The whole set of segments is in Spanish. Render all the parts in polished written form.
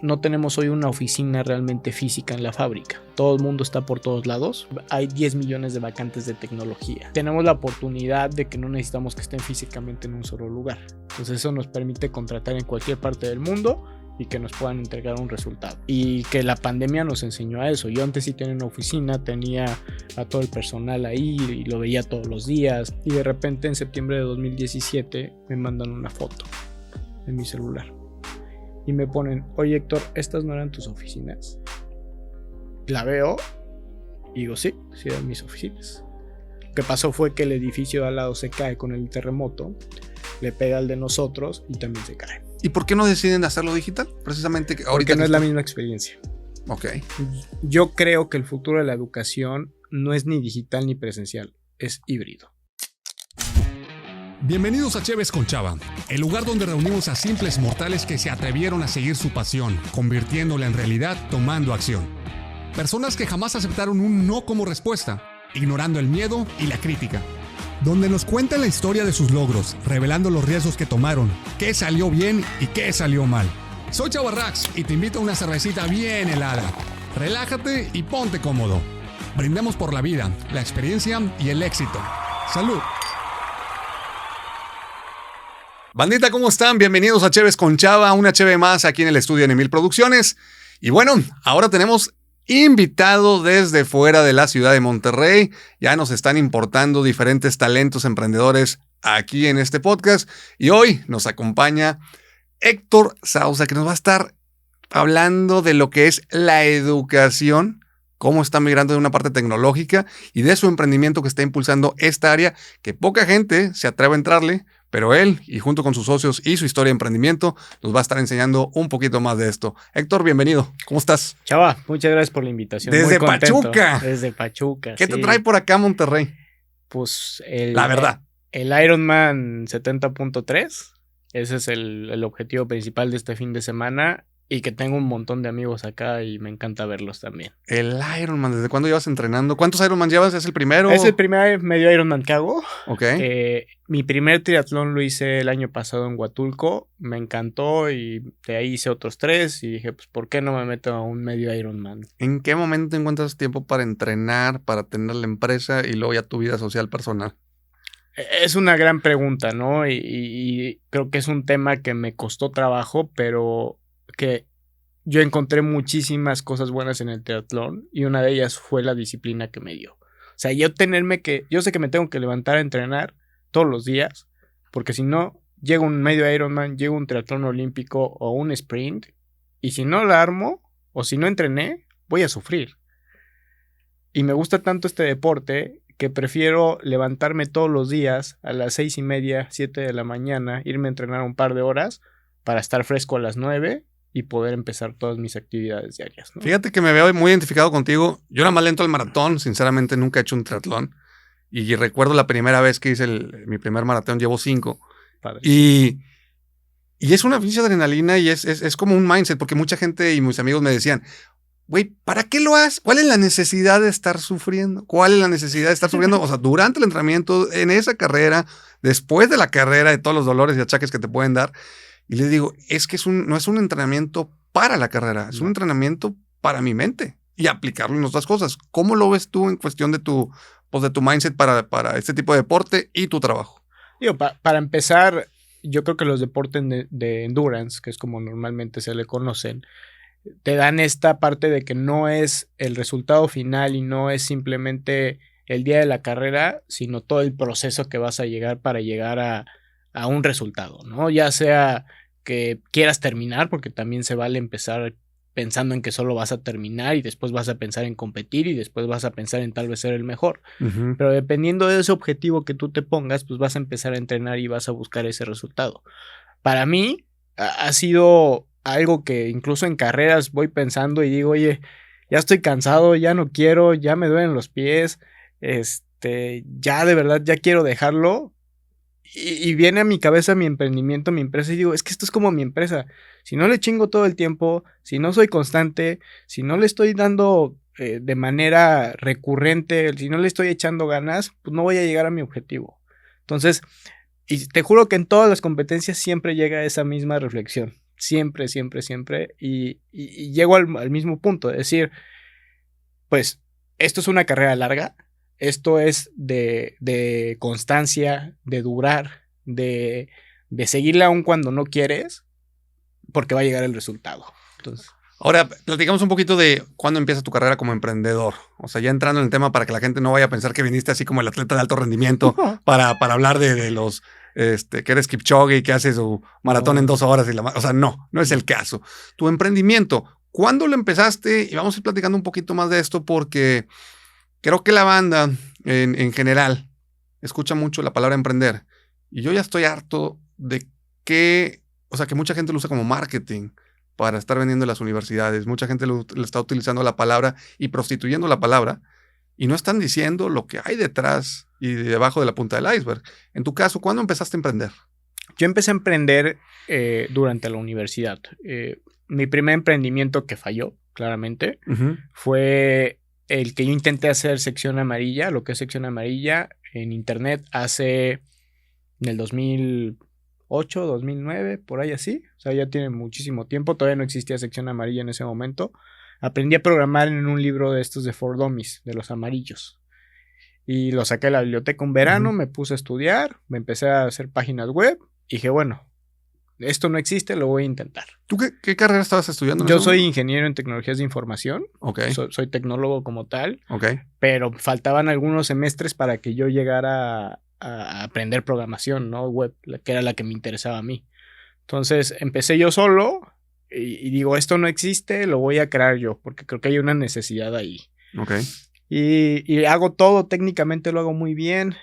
No tenemos hoy una oficina realmente física en la fábrica. Todo el mundo está por todos lados. Hay 10 millones de vacantes de tecnología. Tenemos la oportunidad de que no necesitamos que estén físicamente en un solo lugar. Entonces eso nos permite contratar en cualquier parte del mundo y que nos puedan entregar un resultado. Y que la pandemia nos enseñó a eso. Yo antes sí tenía una oficina, tenía a todo el personal ahí y lo veía todos los días. Y de repente en septiembre de 2017 me mandan una foto en mi celular. Y me ponen, oye Héctor, ¿estas no eran tus oficinas? La veo y digo, sí eran mis oficinas. Lo que pasó fue que el edificio de al lado se cae con el terremoto, le pega al de nosotros y también se cae. ¿Y por qué no deciden hacerlo digital? Precisamente ahorita. Porque no es la misma experiencia. Ok. Yo creo que el futuro de la educación no es ni digital ni presencial, es híbrido. Bienvenidos a Cheves con Chava, el lugar donde reunimos a simples mortales que se atrevieron a seguir su pasión, convirtiéndola en realidad tomando acción. Personas que jamás aceptaron un no como respuesta, ignorando el miedo y la crítica. Donde nos cuentan la historia de sus logros, revelando los riesgos que tomaron, qué salió bien y qué salió mal. Soy Chava Rax y te invito a una cervecita bien helada. Relájate y ponte cómodo. Brindemos por la vida, la experiencia y el éxito. ¡Salud! Bandita, ¿cómo están? Bienvenidos a Cheves con Chava, una cheve más aquí en el estudio de Emil Producciones. Y bueno, ahora tenemos invitado desde fuera de la ciudad de Monterrey. Ya nos están importando diferentes talentos emprendedores aquí en este podcast. Y hoy nos acompaña Héctor Sousa, que nos va a estar hablando de lo que es la educación, cómo está migrando de una parte tecnológica y de su emprendimiento que está impulsando esta área que poca gente se atreve a entrarle. Pero él, y junto con sus socios y su historia de emprendimiento, nos va a estar enseñando un poquito más de esto. Héctor, bienvenido. ¿Cómo estás? Chava, muchas gracias por la invitación. Desde Pachuca. Desde Pachuca, ¿Qué te trae por acá a Monterrey? Pues la verdad. El Ironman 70.3. Ese es el objetivo principal de este fin de semana. Y que tengo un montón de amigos acá y me encanta verlos también. El Ironman, ¿desde cuándo llevas entrenando? ¿Cuántos Ironman llevas? ¿Es el primero? Es el primer medio Ironman que hago. Ok. Mi primer triatlón lo hice el año pasado en Huatulco. Me encantó y de ahí hice otros 3 y dije, pues, ¿por qué no me meto a un medio Ironman? ¿En qué momento encuentras tiempo para entrenar, para tener la empresa y luego ya tu vida social personal? Es una gran pregunta, ¿no? Y creo que es un tema que me costó trabajo, pero que yo encontré muchísimas cosas buenas en el triatlón y una de ellas fue la disciplina que me dio. O sea, yo sé que me tengo que levantar a entrenar todos los días, porque si no, llega un medio Ironman, llega un triatlón olímpico o un sprint, y si no la armo, o si no entrené, voy a sufrir. Y me gusta tanto este deporte que prefiero levantarme todos los días a las 6:30, 7 de la mañana, irme a entrenar un par de horas para estar fresco a las 9 y poder empezar todas mis actividades diarias, ¿no? Fíjate que me veo muy identificado contigo. Yo era más lento al maratón, sinceramente nunca he hecho un triatlón. Y recuerdo la primera vez que hice mi primer maratón, llevo 5. Padre. Y es una pinche adrenalina y es como un mindset, porque mucha gente y mis amigos me decían, güey, ¿para qué lo haces? ¿Cuál es la necesidad de estar sufriendo? ¿Cuál es la necesidad de estar sufriendo? O sea, durante el entrenamiento, en esa carrera, después de la carrera, de todos los dolores y achaques que te pueden dar. Y les digo, es que no es un entrenamiento para la carrera, es un entrenamiento para mi mente y aplicarlo en otras cosas. ¿Cómo lo ves tú en cuestión de tu mindset para este tipo de deporte y tu trabajo? Digo, para empezar, yo creo que los deportes de endurance, que es como normalmente se le conocen, te dan esta parte de que no es el resultado final y no es simplemente el día de la carrera, sino todo el proceso que vas a llegar para llegar a un resultado, ¿no? Ya sea que quieras terminar, porque también se vale empezar pensando en que solo vas a terminar y después vas a pensar en competir y después vas a pensar en tal vez ser el mejor. Uh-huh. Pero dependiendo de ese objetivo que tú te pongas, pues vas a empezar a entrenar y vas a buscar ese resultado. Para mí ha sido algo que incluso en carreras voy pensando y digo, oye, ya estoy cansado, ya no quiero, ya me duelen los pies, ya de verdad ya quiero dejarlo. Y viene a mi cabeza mi emprendimiento, mi empresa, y digo, es que esto es como mi empresa. Si no le chingo todo el tiempo, si no soy constante, si no le estoy dando de manera recurrente, si no le estoy echando ganas, pues no voy a llegar a mi objetivo. Entonces, y te juro que en todas las competencias siempre llega esa misma reflexión. Siempre, siempre, siempre. Y llego al mismo punto, es decir, pues esto es una carrera larga, esto es de constancia, de durar, de seguirla aun cuando no quieres, porque va a llegar el resultado. Entonces, Ahora, platicamos un poquito de cuándo empieza tu carrera como emprendedor. O sea, ya entrando en el tema para que la gente no vaya a pensar que viniste así como el atleta de alto rendimiento para hablar de los, que eres Kipchoge y que haces su maratón en 2 horas. O sea, no es el caso. Tu emprendimiento, ¿cuándo lo empezaste? Y vamos a ir platicando un poquito más de esto porque creo que la banda en general escucha mucho la palabra emprender. Y yo ya estoy harto de que mucha gente lo usa como marketing para estar vendiendo en las universidades. Mucha gente le está utilizando la palabra y prostituyendo la palabra y no están diciendo lo que hay detrás y debajo de la punta del iceberg. En tu caso, ¿cuándo empezaste a emprender? Yo empecé a emprender durante la universidad. Mi primer emprendimiento que falló, claramente, fue el que yo intenté hacer sección amarilla, lo que es sección amarilla en internet en el 2008, 2009, por ahí así. O sea, ya tiene muchísimo tiempo. Todavía no existía sección amarilla en ese momento. Aprendí a programar en un libro de estos de For Dummies, de los amarillos. Y lo saqué de la biblioteca un verano, me puse a estudiar, me empecé a hacer páginas web. Y dije, bueno, esto no existe, lo voy a intentar. ¿Tú qué carrera estabas estudiando? Yo soy ingeniero en tecnologías de información. Okay. Soy tecnólogo como tal. Okay. Pero faltaban algunos semestres para que yo llegara a aprender programación, ¿no? Web, que era la que me interesaba a mí. Entonces empecé yo solo y digo, esto no existe, lo voy a crear yo, porque creo que hay una necesidad ahí. Okay. Y hago todo, técnicamente lo hago muy bien.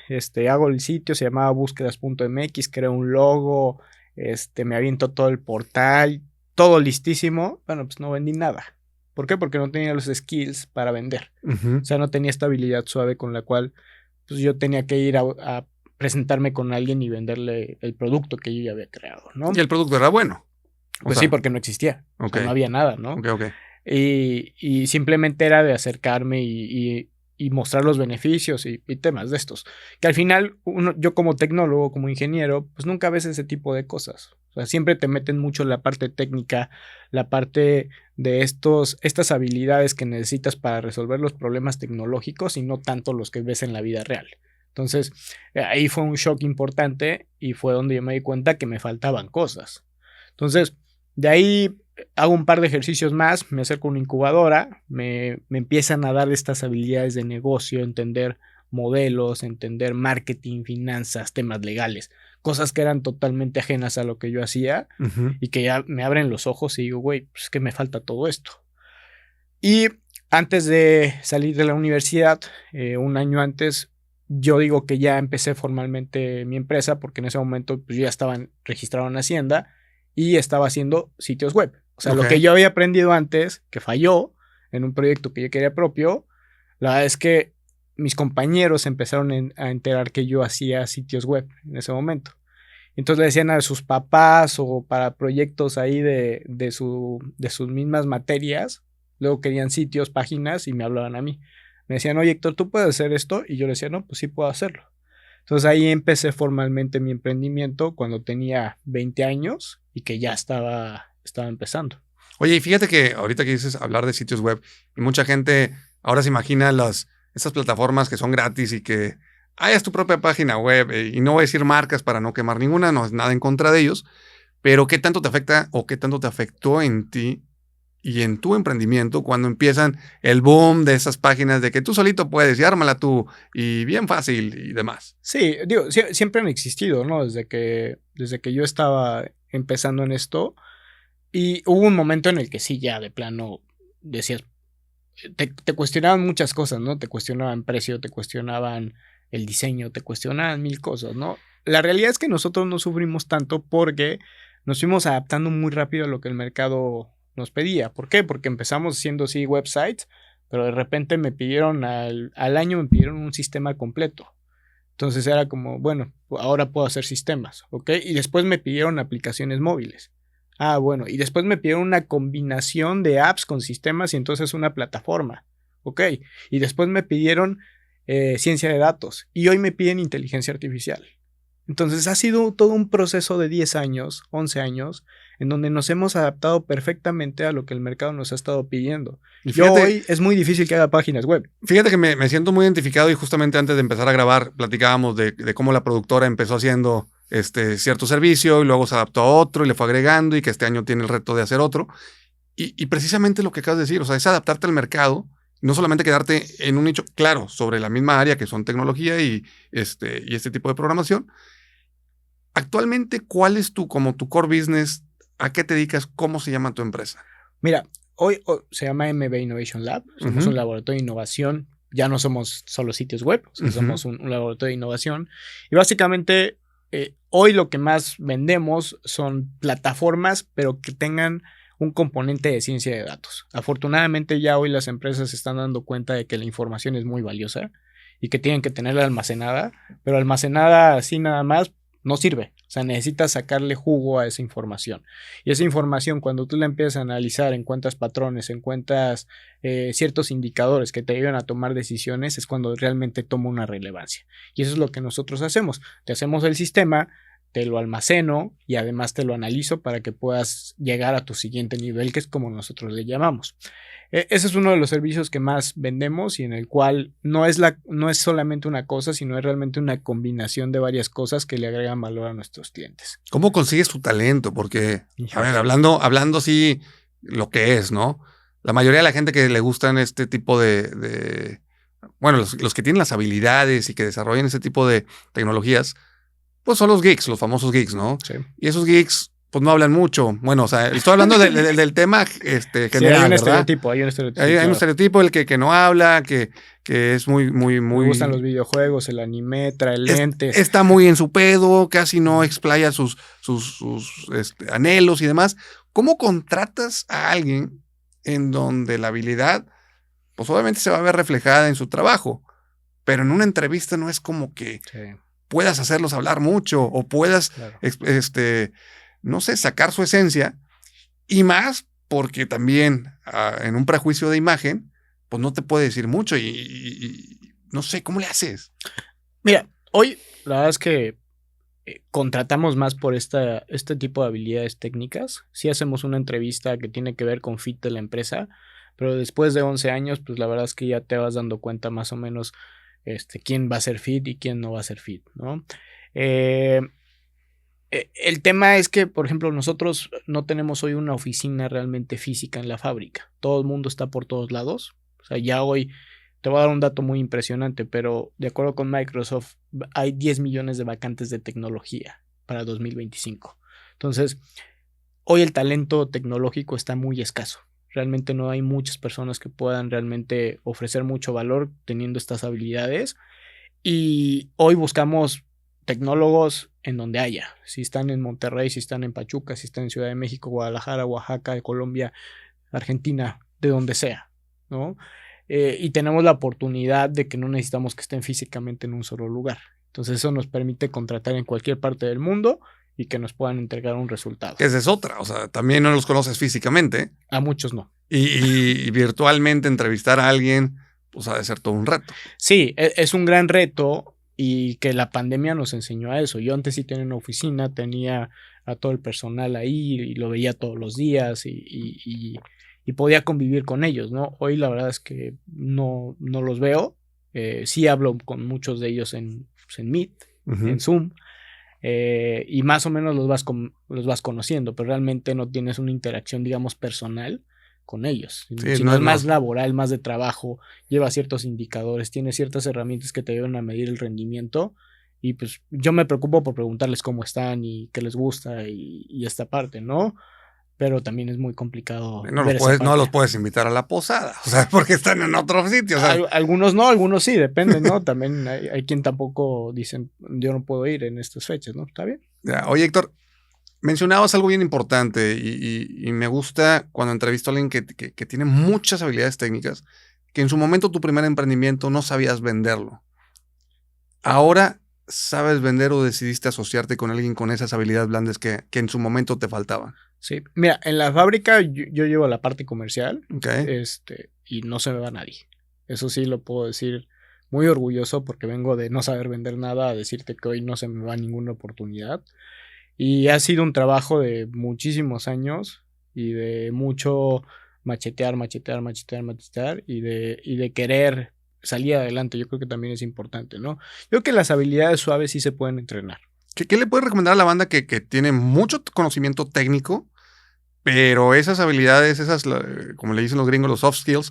Hago el sitio, se llamaba búsquedas.mx, creo un logo, me aviento todo el portal, todo listísimo. Bueno, pues no vendí nada. ¿Por qué? Porque no tenía los skills para vender. O sea, no tenía esta habilidad suave con la cual pues, yo tenía que ir a presentarme con alguien y venderle el producto que yo ya había creado, ¿no? ¿Y el producto era bueno? Pues sí, porque no existía. Okay. O sea, no había nada, ¿no? Okay. Y simplemente era de acercarme y mostrar los beneficios y temas de estos. Que al final, yo como tecnólogo, como ingeniero, pues nunca ves ese tipo de cosas. O sea, siempre te meten mucho la parte técnica, la parte de estas habilidades que necesitas para resolver los problemas tecnológicos y no tanto los que ves en la vida real. Entonces, ahí fue un shock importante y fue donde yo me di cuenta que me faltaban cosas. Entonces, de ahí hago un par de ejercicios más, me acerco a una incubadora, me empiezan a dar estas habilidades de negocio, entender modelos, entender marketing, finanzas, temas legales, cosas que eran totalmente ajenas a lo que yo hacía y que ya me abren los ojos y digo, güey, pues es que me falta todo esto. Y antes de salir de la universidad, un año antes, yo digo que ya empecé formalmente mi empresa porque en ese momento pues, yo ya estaba registrado en Hacienda y estaba haciendo sitios web. O sea, lo que yo había aprendido antes, que falló en un proyecto que yo quería propio, la verdad es que mis compañeros empezaron a enterar que yo hacía sitios web en ese momento. Entonces le decían a sus papás o para proyectos ahí de sus mismas materias, luego querían sitios, páginas y me hablaban a mí. Me decían, oye Héctor, ¿tú puedes hacer esto? Y yo le decía, no, pues sí puedo hacerlo. Entonces ahí empecé formalmente mi emprendimiento cuando tenía 20 años y que ya estaba empezando. Oye, y fíjate que ahorita que dices hablar de sitios web, y mucha gente ahora se imagina estas plataformas que son gratis y que hayas tu propia página web, y no voy a decir marcas para no quemar ninguna, no es nada en contra de ellos, pero ¿qué tanto te afecta o qué tanto te afectó en ti y en tu emprendimiento cuando empiezan el boom de esas páginas de que tú solito puedes y ármala tú y bien fácil y demás? Sí, digo, siempre han existido, ¿no? Desde que yo estaba empezando en esto. Y hubo un momento en el que sí, ya de plano decías, te cuestionaban muchas cosas, ¿no? Te cuestionaban precio, te cuestionaban el diseño, te cuestionaban mil cosas, ¿no? La realidad es que nosotros no sufrimos tanto porque nos fuimos adaptando muy rápido a lo que el mercado nos pedía. ¿Por qué? Porque empezamos haciendo sí websites, pero de repente me pidieron al año me pidieron un sistema completo. Entonces era como, bueno, ahora puedo hacer sistemas, ¿ok? Y después me pidieron aplicaciones móviles. Ah, bueno, y después me pidieron una combinación de apps con sistemas y entonces una plataforma, ¿ok? Y después me pidieron ciencia de datos y hoy me piden inteligencia artificial. Entonces ha sido todo un proceso de 10 años, 11 años, en donde nos hemos adaptado perfectamente a lo que el mercado nos ha estado pidiendo. Y fíjate, hoy es muy difícil que haga páginas web. Fíjate que me siento muy identificado y justamente antes de empezar a grabar platicábamos de cómo la productora empezó haciendo cierto servicio y luego se adaptó a otro y le fue agregando y que este año tiene el reto de hacer otro. Y precisamente lo que acabas de decir, o sea, es adaptarte al mercado, no solamente quedarte en un nicho, claro, sobre la misma área que son tecnología y este tipo de programación. Actualmente, ¿cuál es como tu core business? ¿A qué te dedicas? ¿Cómo se llama tu empresa? Mira, hoy se llama MB Innovation Lab, somos un laboratorio de innovación, ya no somos solo sitios web, o sea, somos un laboratorio de innovación y básicamente hoy lo que más vendemos son plataformas, pero que tengan un componente de ciencia de datos. Afortunadamente ya hoy las empresas se están dando cuenta de que la información es muy valiosa y que tienen que tenerla almacenada, pero almacenada así nada más no sirve. O sea, necesitas sacarle jugo a esa información. Y esa información, cuando tú la empiezas a analizar, encuentras patrones, encuentras ciertos indicadores que te ayudan a tomar decisiones, es cuando realmente toma una relevancia. Y eso es lo que nosotros hacemos. Te hacemos el sistema, te lo almaceno y además te lo analizo para que puedas llegar a tu siguiente nivel, que es como nosotros le llamamos. Ese es uno de los servicios que más vendemos y en el cual no es solamente una cosa, sino es realmente una combinación de varias cosas que le agregan valor a nuestros clientes. ¿Cómo consigues tu talento? Porque, a ver, hablando así lo que es, ¿no? La mayoría de la gente que le gustan este tipo bueno, los que tienen las habilidades y que desarrollan ese tipo de tecnologías, pues son los geeks, los famosos geeks, ¿no? Sí. Y esos geeks pues no hablan mucho. Bueno, o sea, estoy hablando del tema general, sí, hay un ¿verdad? estereotipo, hay un estereotipo. Hay un estereotipo, el que no habla, que es muy... Me gustan los videojuegos, el anime, trae lentes. Está muy en su pedo, casi no explaya sus anhelos y demás. ¿Cómo contratas a alguien en donde la habilidad, pues obviamente se va a ver reflejada en su trabajo, pero en una entrevista no es como que puedas hacerlos hablar mucho o puedas, no sé, sacar su esencia, y más porque también en un prejuicio de imagen, pues no te puede decir mucho y no sé, ¿cómo le haces? Mira, hoy la verdad es que contratamos más por este tipo de habilidades técnicas. Sí hacemos una entrevista que tiene que ver con fit de la empresa, pero después de 11 años, pues la verdad es que ya te vas dando cuenta más o menos quién va a ser fit y quién no va a ser fit, ¿no? El tema es que, por ejemplo, nosotros no tenemos hoy una oficina realmente física en la fábrica. Todo el mundo está por todos lados. O sea, ya hoy te voy a dar un dato muy impresionante, pero de acuerdo con Microsoft, hay 10 millones de vacantes de tecnología para 2025. Entonces, hoy el talento tecnológico está muy escaso. Realmente no hay muchas personas que puedan realmente ofrecer mucho valor teniendo estas habilidades. Y hoy buscamos tecnólogos en donde haya. Si están en Monterrey, si están en Pachuca, si están en Ciudad de México, Guadalajara, Oaxaca, Colombia, Argentina, de donde sea, ¿no? Y tenemos la oportunidad de que no necesitamos que estén físicamente en un solo lugar. Entonces eso nos permite contratar en cualquier parte del mundo y que nos puedan entregar un resultado. Esa es otra, o sea, también no los conoces físicamente. A muchos no. Y virtualmente entrevistar a alguien, pues ha de ser todo un reto. Sí, es un gran reto y que la pandemia nos enseñó a eso. Yo antes sí tenía una oficina, tenía a todo el personal ahí y lo veía todos los días y podía convivir con ellos, ¿no? Hoy la verdad es que no los veo. Sí hablo con muchos de ellos en Meet, en Zoom, y más o menos los vas conociendo, pero realmente no tienes una interacción, digamos, personal con ellos, sino es más laboral, más de trabajo, lleva ciertos indicadores, tiene ciertas herramientas que te ayudan a medir el rendimiento y pues yo me preocupo por preguntarles cómo están y qué les gusta y esta parte, ¿no? Pero también es muy complicado. No los puedes invitar a la posada, o sea, porque están en otro sitio. O sea. Algunos no, algunos sí, depende, ¿no? También hay quien tampoco dicen, yo no puedo ir en estas fechas, ¿no? ¿Está bien? Ya, oye, Héctor, mencionabas algo bien importante y me gusta cuando entrevisto a alguien que tiene muchas habilidades técnicas, que en su momento tu primer emprendimiento no sabías venderlo. Ahora sabes vender o decidiste asociarte con alguien con esas habilidades blandas que en su momento te faltaban. Sí, mira, en la fábrica yo llevo la parte comercial, okay. Y no se me va nadie. Eso sí lo puedo decir muy orgulloso porque vengo de no saber vender nada a decirte que hoy no se me va ninguna oportunidad. Y ha sido un trabajo de muchísimos años y de mucho machetear y de querer salir adelante. Yo creo que también es importante, ¿no? Yo creo que las habilidades suaves sí se pueden entrenar. ¿Qué le puedes recomendar a la banda que tiene mucho conocimiento técnico, pero esas habilidades, como le dicen los gringos, los soft skills,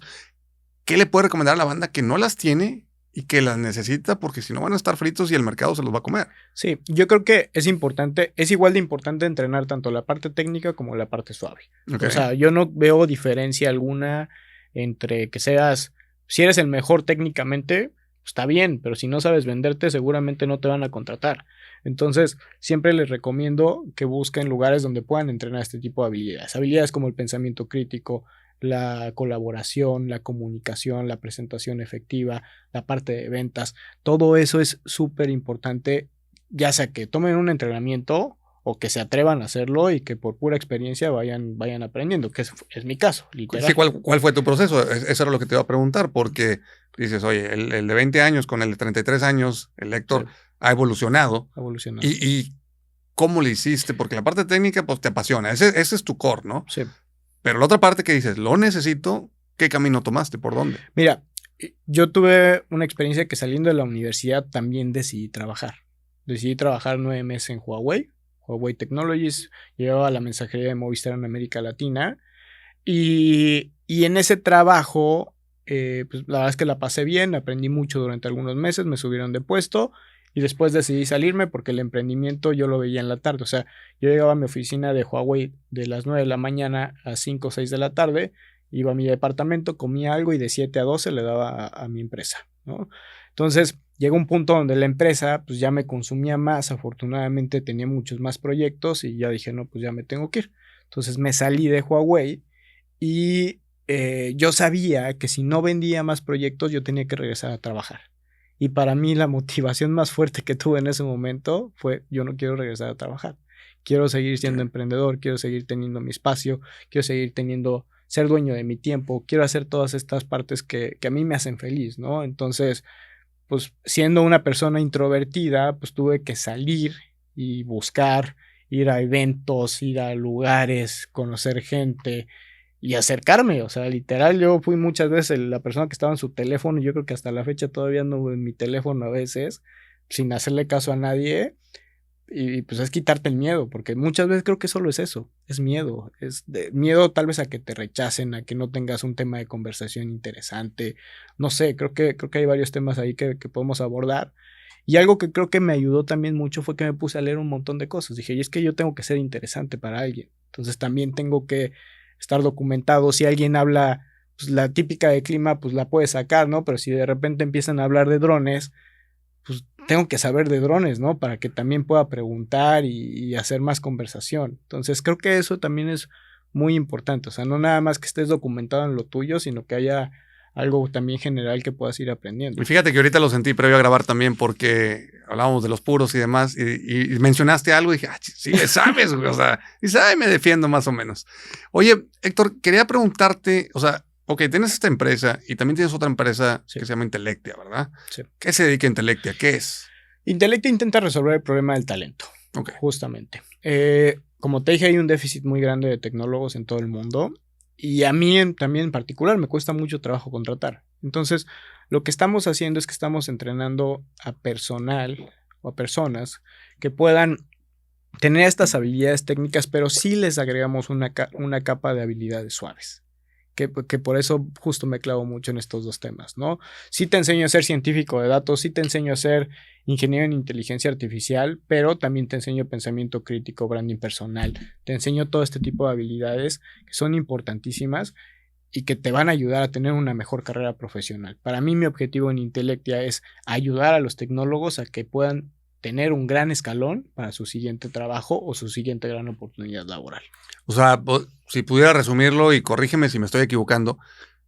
qué le puedes recomendar a la banda que no las tiene y que las necesita? Porque si no van a estar fritos y el mercado se los va a comer. Sí, yo creo que es importante, es igual de importante entrenar tanto la parte técnica como la parte suave. Okay. O sea, yo no veo diferencia alguna entre que seas, si eres el mejor técnicamente, está bien, pero si no sabes venderte, seguramente no te van a contratar. Entonces, siempre les recomiendo que busquen lugares donde puedan entrenar este tipo de habilidades. Habilidades como el pensamiento crítico, la colaboración, la comunicación, la presentación efectiva, la parte de ventas. Todo eso es súper importante, ya sea que tomen un entrenamiento o que se atrevan a hacerlo y que por pura experiencia vayan aprendiendo, que es mi caso, literal. Sí, ¿cuál fue tu proceso? Eso era lo que te iba a preguntar, porque dices, oye, el de 20 años con el de 33 años, el Héctor, sí, ha evolucionado. ¿Y cómo le hiciste? Porque la parte técnica, pues, te apasiona. Ese es tu core, ¿no? Sí. Pero la otra parte que dices, lo necesito, ¿qué camino tomaste? ¿Por dónde? Mira, yo tuve una experiencia que saliendo de la universidad también decidí trabajar. Decidí trabajar 9 meses en Huawei Technologies, llevaba la mensajería de Movistar en América Latina y en ese trabajo, pues la verdad es que la pasé bien, aprendí mucho durante algunos meses, me subieron de puesto y después decidí salirme porque el emprendimiento yo lo veía en la tarde. O sea, yo llegaba a mi oficina de Huawei de las 9 de la mañana a 5 o 6 de la tarde, iba a mi departamento, comía algo y de 7 a 12 le daba a mi empresa, ¿no? Entonces, llegó un punto donde la empresa pues ya me consumía más, afortunadamente tenía muchos más proyectos y ya dije, no, pues ya me tengo que ir. Entonces me salí de Huawei y yo sabía que si no vendía más proyectos yo tenía que regresar a trabajar. Y para mí la motivación más fuerte que tuve en ese momento fue, yo no quiero regresar a trabajar. Quiero seguir siendo emprendedor, quiero seguir teniendo mi espacio, quiero seguir ser dueño de mi tiempo, quiero hacer todas estas partes que a mí me hacen feliz, ¿no? Entonces, pues siendo una persona introvertida, pues tuve que salir y buscar, ir a eventos, ir a lugares, conocer gente y acercarme. O sea, literal, yo fui muchas veces la persona que estaba en su teléfono y yo creo que hasta la fecha todavía ando en mi teléfono a veces, sin hacerle caso a nadie. Y pues es quitarte el miedo, porque muchas veces creo que solo es eso, es miedo, miedo tal vez a que te rechacen, a que no tengas un tema de conversación interesante, no sé, creo que hay varios temas ahí que podemos abordar. Y algo que creo que me ayudó también mucho fue que me puse a leer un montón de cosas. Dije, y es que yo tengo que ser interesante para alguien, entonces también tengo que estar documentado. Si alguien habla, pues la típica de clima, pues la puedes sacar, ¿no? Pero si de repente empiezan a hablar de drones, pues tengo que saber de drones, ¿no? Para que también pueda preguntar y hacer más conversación. Entonces creo que eso también es muy importante. O sea, no nada más que estés documentado en lo tuyo, sino que haya algo también general que puedas ir aprendiendo. Y fíjate que ahorita lo sentí previo a grabar también porque hablábamos de los puros y demás y mencionaste algo y dije, sí le sabes, güey. O sea, y sabe, me defiendo más o menos. Oye, Héctor, quería preguntarte, o sea, ok, tienes esta empresa y también tienes otra empresa que se llama Intelectia, ¿verdad? Sí. ¿Qué se dedica a Intelectia? ¿Qué es? Intelectia intenta resolver el problema del talento, justamente. Como te dije, hay un déficit muy grande de tecnólogos en todo el mundo y a mí también en particular me cuesta mucho trabajo contratar. Entonces, lo que estamos haciendo es que estamos entrenando a personal o a personas que puedan tener estas habilidades técnicas, pero sí les agregamos una capa de habilidades suaves. Que por eso justo me clavo mucho en estos dos temas, ¿no? Sí te enseño a ser científico de datos, sí te enseño a ser ingeniero en inteligencia artificial, pero también te enseño pensamiento crítico, branding personal, te enseño todo este tipo de habilidades que son importantísimas y que te van a ayudar a tener una mejor carrera profesional. Para mí mi objetivo en Intelectia es ayudar a los tecnólogos a que puedan tener un gran escalón para su siguiente trabajo o su siguiente gran oportunidad laboral. O sea, si pudiera resumirlo y corrígeme si me estoy equivocando,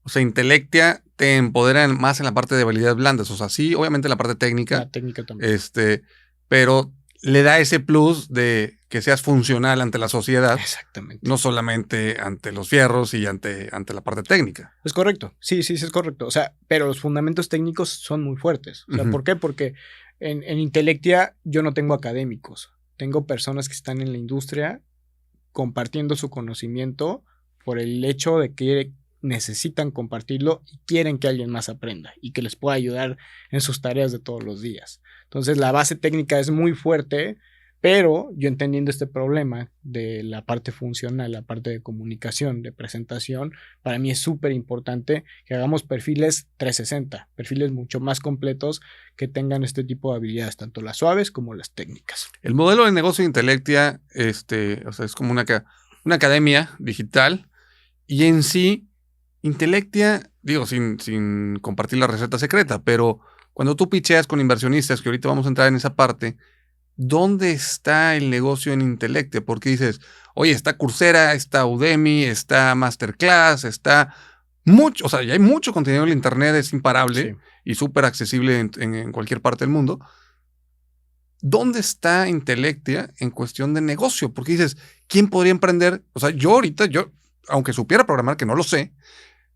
o sea, Intelectia te empodera más en la parte de habilidades blandas, o sea, sí, obviamente en la parte técnica. La técnica también. Pero le da ese plus de que seas funcional ante la sociedad. Exactamente. No solamente ante los fierros y ante la parte técnica. Es correcto, sí, es correcto. O sea, pero los fundamentos técnicos son muy fuertes. O sea, ¿por qué? Porque en Intelectia yo no tengo académicos. tengo personas que están en la industria compartiendo su conocimiento por el hecho de que necesitan compartirlo y quieren que alguien más aprenda y que les pueda ayudar en sus tareas de todos los días. Entonces la base técnica es muy fuerte, pero yo entendiendo este problema de la parte funcional, la parte de comunicación, de presentación, para mí es súper importante que hagamos perfiles 360, perfiles mucho más completos que tengan este tipo de habilidades, tanto las suaves como las técnicas. El modelo de negocio de Intelectia, o sea, es como una academia digital y en sí, Intelectia, digo, sin compartir la receta secreta, pero cuando tú pitcheas con inversionistas, que ahorita vamos a entrar en esa parte, ¿dónde está el negocio en Intelectia? Porque dices, oye, está Coursera, está Udemy, está Masterclass, está mucho, o sea, ya hay mucho contenido en el internet, es imparable y súper accesible en cualquier parte del mundo. ¿Dónde está Intelectia en cuestión de negocio? Porque dices, ¿quién podría emprender? O sea, yo, aunque supiera programar, que no lo sé,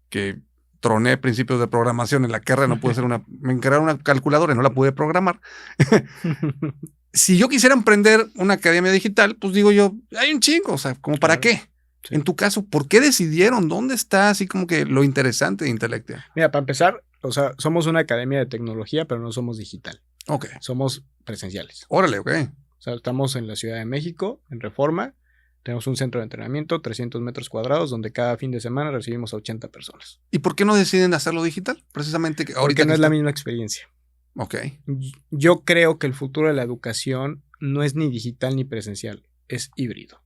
que troné principios de programación en la carrera, no pude hacer me encargaron una calculadora y no la pude programar. Si yo quisiera emprender una academia digital, pues digo yo, hay un chingo, o sea, ¿como para qué? Sí. En tu caso, ¿por qué decidieron? ¿Dónde está así como que lo interesante de Intelectia? Mira, para empezar, o sea, somos una academia de tecnología, pero no somos digital. Ok. Somos presenciales. Órale, ok. O sea, estamos en la Ciudad de México, en Reforma. Tenemos un centro de entrenamiento, 300 metros cuadrados, donde cada fin de semana recibimos a 80 personas. ¿Y por qué no deciden hacerlo digital? Precisamente que ahorita. Porque no es la misma experiencia. Ok. Yo creo que el futuro de la educación no es ni digital ni presencial, es híbrido.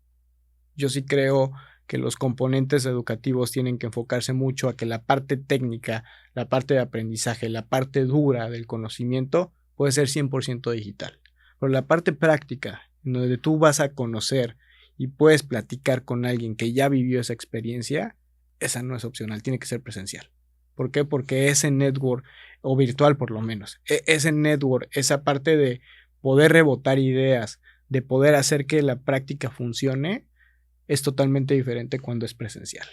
Yo sí creo que los componentes educativos tienen que enfocarse mucho a que la parte técnica, la parte de aprendizaje, la parte dura del conocimiento puede ser 100% digital. Pero la parte práctica, en donde tú vas a conocer y puedes platicar con alguien que ya vivió esa experiencia, esa no es opcional, tiene que ser presencial. ¿Por qué? Porque ese network, o virtual por lo menos, ese network, esa parte de poder rebotar ideas, de poder hacer que la práctica funcione, es totalmente diferente cuando es presencial.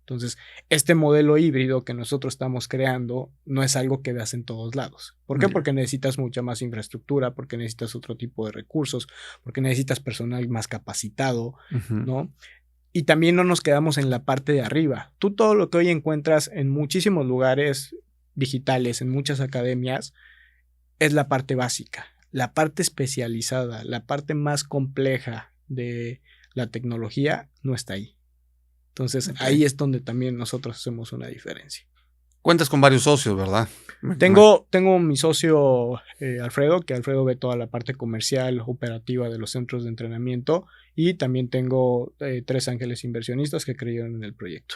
Entonces, este modelo híbrido que nosotros estamos creando no es algo que veas en todos lados. ¿Por qué? Porque necesitas mucha más infraestructura, porque necesitas otro tipo de recursos, porque necesitas personal más capacitado, ¿no? Y también no nos quedamos en la parte de arriba. Tú todo lo que hoy encuentras en muchísimos lugares digitales, en muchas academias, es la parte básica. La parte especializada, la parte más compleja de la tecnología no está ahí. Entonces, ahí es donde también nosotros hacemos una diferencia. Cuentas con varios socios, ¿verdad? Tengo mi socio Alfredo, que Alfredo ve toda la parte comercial, operativa de los centros de entrenamiento, y también tengo 3 ángeles inversionistas que creyeron en el proyecto.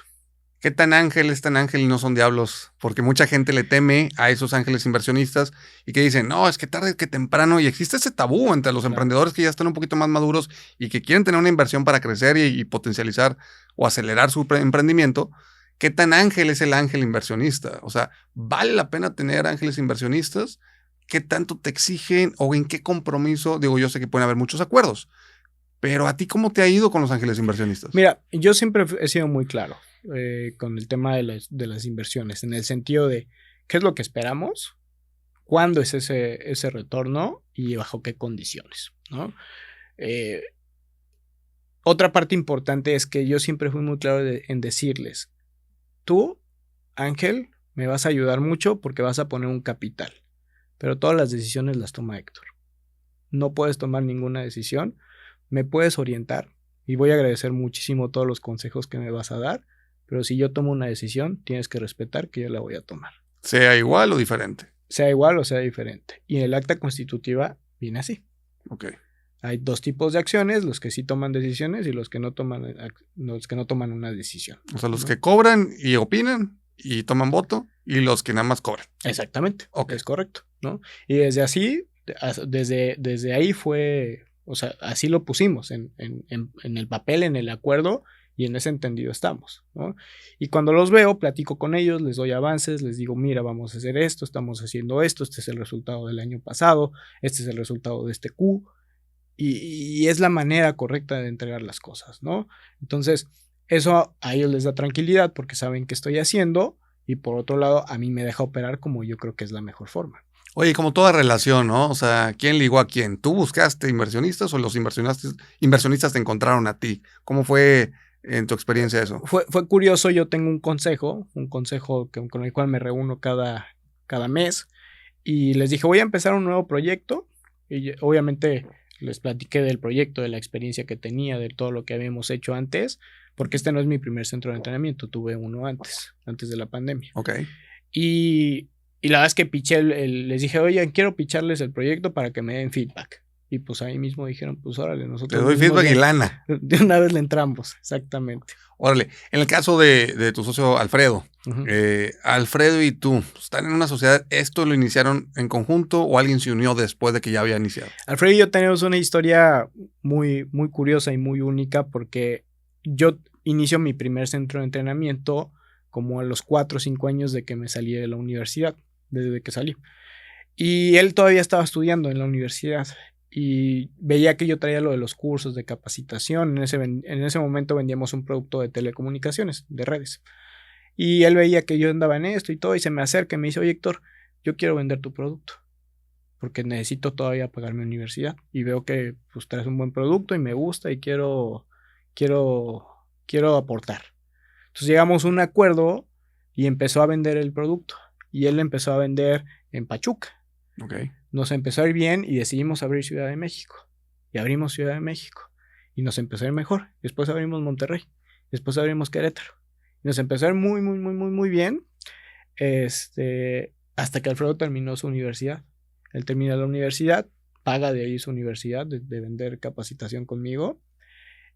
¿Qué tan ángel es tan ángel y no son diablos? Porque mucha gente le teme a esos ángeles inversionistas y que dicen, no, es que tarde que temprano, y existe ese tabú entre los emprendedores que ya están un poquito más maduros y que quieren tener una inversión para crecer y potencializar o acelerar su emprendimiento. ¿Qué tan ángel es el ángel inversionista? O sea, ¿vale la pena tener ángeles inversionistas? ¿Qué tanto te exigen o en qué compromiso? Digo, yo sé que pueden haber muchos acuerdos, pero ¿a ti cómo te ha ido con los ángeles inversionistas? Mira, yo siempre he sido muy claro con el tema de las inversiones, en el sentido de qué es lo que esperamos, cuándo es ese retorno y bajo qué condiciones, ¿no? Otra parte importante es que yo siempre fui muy claro en decirles, tú, Ángel, me vas a ayudar mucho porque vas a poner un capital, pero todas las decisiones las toma Héctor. No puedes tomar ninguna decisión, me puedes orientar y voy a agradecer muchísimo todos los consejos que me vas a dar, pero si yo tomo una decisión, tienes que respetar que yo la voy a tomar. Sea igual o diferente. Sea igual o sea diferente. Y el acta constitutiva viene así. Ok. Hay 2 tipos de acciones, los que sí toman decisiones y los que no toman una decisión. O sea, los que cobran y opinan y toman voto y los que nada más cobran. Exactamente, okay. Es correcto, ¿no? Y desde ahí fue, o sea, así lo pusimos en el papel, en el acuerdo, y en ese entendido estamos, ¿no? Y cuando los veo, platico con ellos, les doy avances, les digo, mira, vamos a hacer esto, estamos haciendo esto, este es el resultado del año pasado, este es el resultado de este Q, y es la manera correcta de entregar las cosas, ¿no? Entonces, eso a ellos les da tranquilidad porque saben qué estoy haciendo, y por otro lado, a mí me deja operar como yo creo que es la mejor forma. Oye, como toda relación, ¿no? O sea, ¿quién ligó a quién? ¿Tú buscaste inversionistas o los inversionistas te encontraron a ti? ¿Cómo fue en tu experiencia eso? Fue curioso, yo tengo un consejo con el cual me reúno cada mes y les dije, voy a empezar un nuevo proyecto y obviamente les platiqué del proyecto, de la experiencia que tenía, de todo lo que habíamos hecho antes, porque este no es mi primer centro de entrenamiento, tuve uno antes de la pandemia. Ok. Y la verdad es que les dije, oye, quiero picharles el proyecto para que me den feedback. Y pues ahí mismo dijeron, pues órale, nosotros... Te doy feedback y lana. De una vez le entramos, exactamente. Órale, en el caso de tu socio Alfredo, Uh-huh. Alfredo y tú están en una sociedad, ¿esto lo iniciaron en conjunto o alguien se unió después de que ya había iniciado? Alfredo y yo tenemos una historia muy, muy curiosa y muy única porque yo inicio mi primer centro de entrenamiento como a los 4 o 5 años de que me salí de la universidad, desde que salí. Y él todavía estaba estudiando en la universidad y veía que yo traía lo de los cursos de capacitación. En ese momento vendíamos un producto de telecomunicaciones, de redes. Y él veía que yo andaba en esto y todo y se me acerca y me dice, oye Héctor, yo quiero vender tu producto porque necesito todavía pagar mi universidad y veo que pues traes un buen producto y me gusta y quiero aportar. Entonces llegamos a un acuerdo y empezó a vender el producto y él empezó a vender en Pachuca. Okay. Nos empezó a ir bien y decidimos abrir Ciudad de México y abrimos Ciudad de México y nos empezó a ir mejor. Después abrimos Monterrey, después abrimos Querétaro. Nos empezó a ir muy, muy, muy, muy, muy bien. Hasta que Alfredo terminó su universidad. Él termina la universidad, paga de ahí su universidad, de vender capacitación conmigo.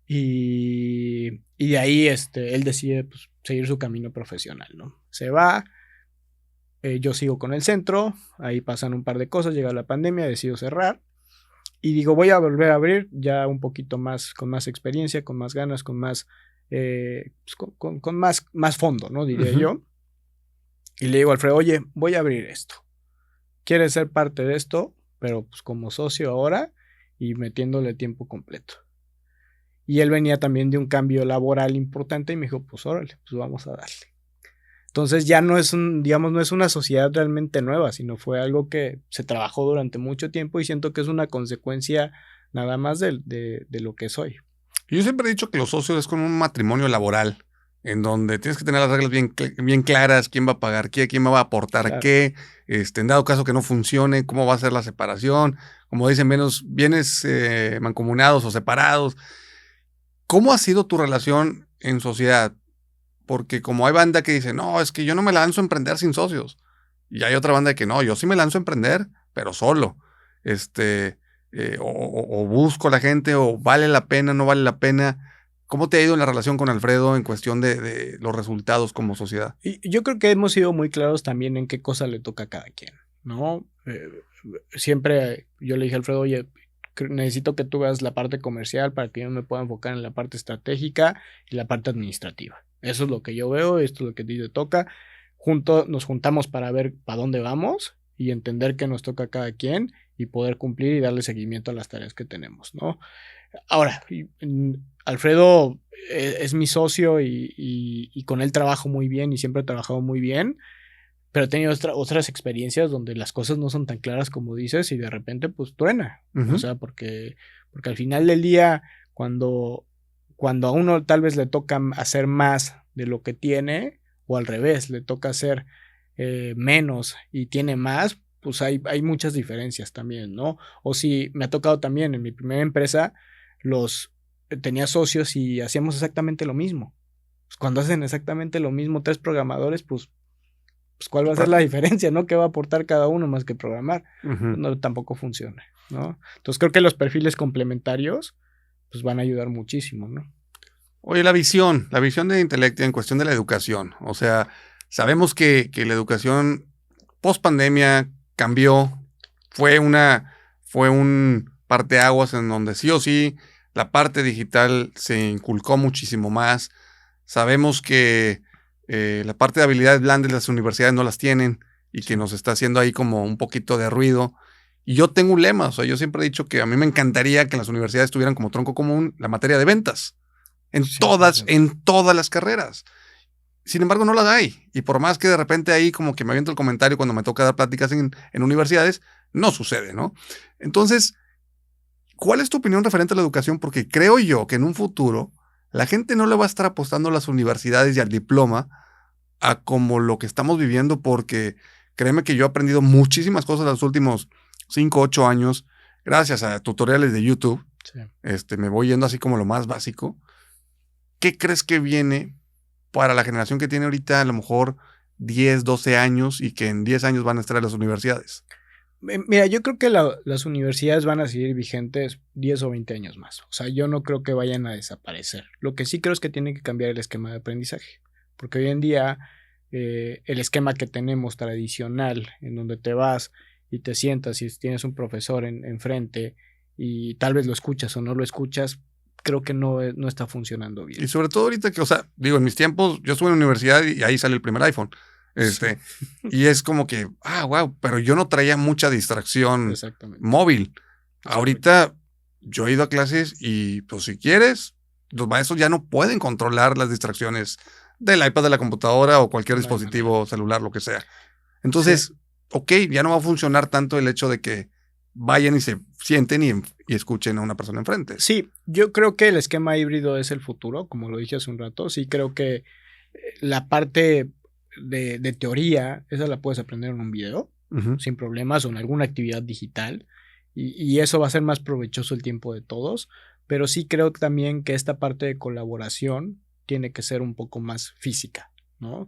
Y de ahí él decide pues, seguir su camino profesional, ¿no? Se va, yo sigo con el centro, ahí pasan un par de cosas, llega la pandemia, decido cerrar. Y digo, voy a volver a abrir ya un poquito más, con más experiencia, con más ganas, con más... pues con más fondo, ¿no? Diría Uh-huh. yo. Y le digo a Alfredo, oye, voy a abrir esto. ¿Quieres ser parte de esto? Pero pues como socio ahora y metiéndole tiempo completo. Y él venía también de un cambio laboral importante y me dijo, pues órale, pues vamos a darle. Entonces ya no es no es una sociedad realmente nueva, sino fue algo que se trabajó durante mucho tiempo y siento que es una consecuencia nada más de lo que soy. Yo siempre he dicho que los socios es como un matrimonio laboral, en donde tienes que tener las reglas bien claras, quién va a pagar qué, quién va a aportar claro. qué, en dado caso que no funcione, cómo va a ser la separación, como dicen, bienes mancomunados o separados. ¿Cómo ha sido tu relación en sociedad? Porque como hay banda que dice, no, es que yo no me lanzo a emprender sin socios. Y hay otra banda que no, yo sí me lanzo a emprender, pero solo. O busco a la gente, o vale la pena, no vale la pena. ¿Cómo te ha ido en la relación con Alfredo en cuestión de los resultados como sociedad? Y yo creo que hemos sido muy claros también en qué cosa le toca a cada quien, ¿no? Siempre yo le dije a Alfredo, oye, necesito que tú veas la parte comercial para que yo me pueda enfocar en la parte estratégica y la parte administrativa. Eso es lo que yo veo, esto es lo que a ti te toca. Nos juntamos para ver para dónde vamos y entender qué nos toca a cada quien y poder cumplir y darle seguimiento a las tareas que tenemos, ¿no? Ahora, Alfredo es mi socio y con él trabajo muy bien y siempre he trabajado muy bien, pero he tenido otras experiencias donde las cosas no son tan claras como dices y de repente pues truena. Uh-huh. O sea, porque al final del día, cuando a uno tal vez le toca hacer más de lo que tiene, o al revés, le toca hacer menos y tiene más, pues hay muchas diferencias también, ¿no? O si me ha tocado también en mi primera empresa, tenía socios y hacíamos exactamente lo mismo. Pues cuando hacen exactamente lo mismo 3 programadores, pues ¿cuál va a ser la diferencia, no? ¿Qué va a aportar cada uno más que programar? Uh-huh. No, tampoco funciona, ¿no? Entonces creo que los perfiles complementarios pues van a ayudar muchísimo, ¿no? Oye, la visión de Intellectia en cuestión de la educación. O sea, sabemos que la educación post pandemia cambió, fue un parteaguas en donde sí o sí la parte digital se inculcó muchísimo más. Sabemos que la parte de habilidades blandas las universidades no las tienen y que nos está haciendo ahí como un poquito de ruido. Y yo tengo un lema, o sea, yo siempre he dicho que a mí me encantaría que en las universidades tuvieran como tronco común la materia de ventas. En todas las carreras. Sin embargo, no las hay. Y por más que de repente ahí como que me aviento el comentario cuando me toca dar pláticas en universidades, no sucede, ¿no? Entonces, ¿cuál es tu opinión referente a la educación? Porque creo yo que en un futuro la gente no le va a estar apostando a las universidades y al diploma a como lo que estamos viviendo, porque créeme que yo he aprendido muchísimas cosas en los últimos 5, 8 años gracias a tutoriales de YouTube. Sí. Me voy yendo así como lo más básico. ¿Qué crees que viene para la generación que tiene ahorita a lo mejor 10, 12 años y que en 10 años van a estar en las universidades? Mira, yo creo que las universidades van a seguir vigentes 10 o 20 años más. O sea, yo no creo que vayan a desaparecer. Lo que sí creo es que tiene que cambiar el esquema de aprendizaje. Porque hoy en día el esquema que tenemos tradicional, en donde te vas y te sientas y tienes un profesor enfrente y tal vez lo escuchas o no lo escuchas, creo que no está funcionando bien. Y sobre todo ahorita que, o sea, digo, en mis tiempos, yo estuve en la universidad y ahí sale el primer iPhone. Sí. Y es como que, wow, pero yo no traía mucha distracción móvil. Ahorita yo he ido a clases y, pues, si quieres, los maestros ya no pueden controlar las distracciones del iPad, de la computadora o cualquier dispositivo celular, lo que sea. Entonces, ok, ya no va a funcionar tanto el hecho de que vayan y se sienten y escuchen a una persona enfrente. Sí, yo creo que el esquema híbrido es el futuro, como lo dije hace un rato. Sí, creo que la parte de teoría, esa la puedes aprender en un video, sin problemas, o en alguna actividad digital, y eso va a ser más provechoso el tiempo de todos, pero sí creo también que esta parte de colaboración tiene que ser un poco más física, ¿no?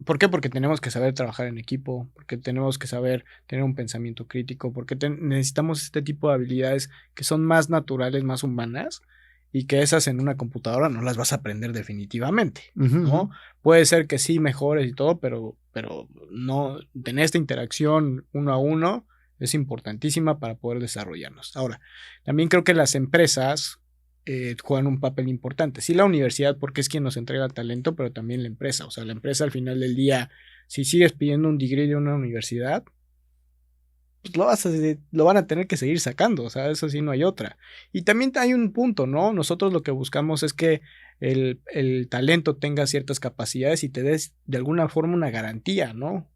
¿Por qué? Porque tenemos que saber trabajar en equipo, porque tenemos que saber tener un pensamiento crítico, porque necesitamos este tipo de habilidades que son más naturales, más humanas, y que esas en una computadora no las vas a aprender definitivamente, ¿no? Puede ser que sí mejores y todo, pero no, tener esta interacción uno a uno es importantísima para poder desarrollarnos. Ahora, también creo que las empresas juegan un papel importante. Sí, la universidad, porque es quien nos entrega el talento, pero también la empresa. O sea, la empresa al final del día, si sigues pidiendo un degree de una universidad, pues lo van a tener que seguir sacando. O sea, eso sí, no hay otra. Y también hay un punto, ¿no? Nosotros lo que buscamos es que el talento tenga ciertas capacidades y te des de alguna forma una garantía, ¿no?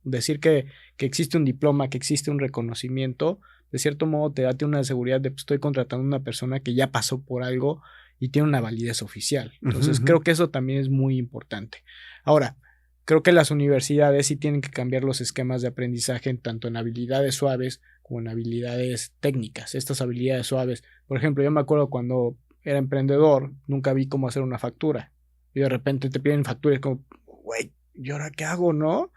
Decir que existe un diploma, que existe un reconocimiento, de cierto modo te da una seguridad de, pues, estoy contratando a una persona que ya pasó por algo y tiene una validez oficial. Entonces creo que eso también es muy importante. Ahora, creo que las universidades sí tienen que cambiar los esquemas de aprendizaje tanto en habilidades suaves como en habilidades técnicas. Estas habilidades suaves, por ejemplo, yo me acuerdo cuando era emprendedor, nunca vi cómo hacer una factura. Y de repente te piden factura y es como, güey, ¿y ahora qué hago, no?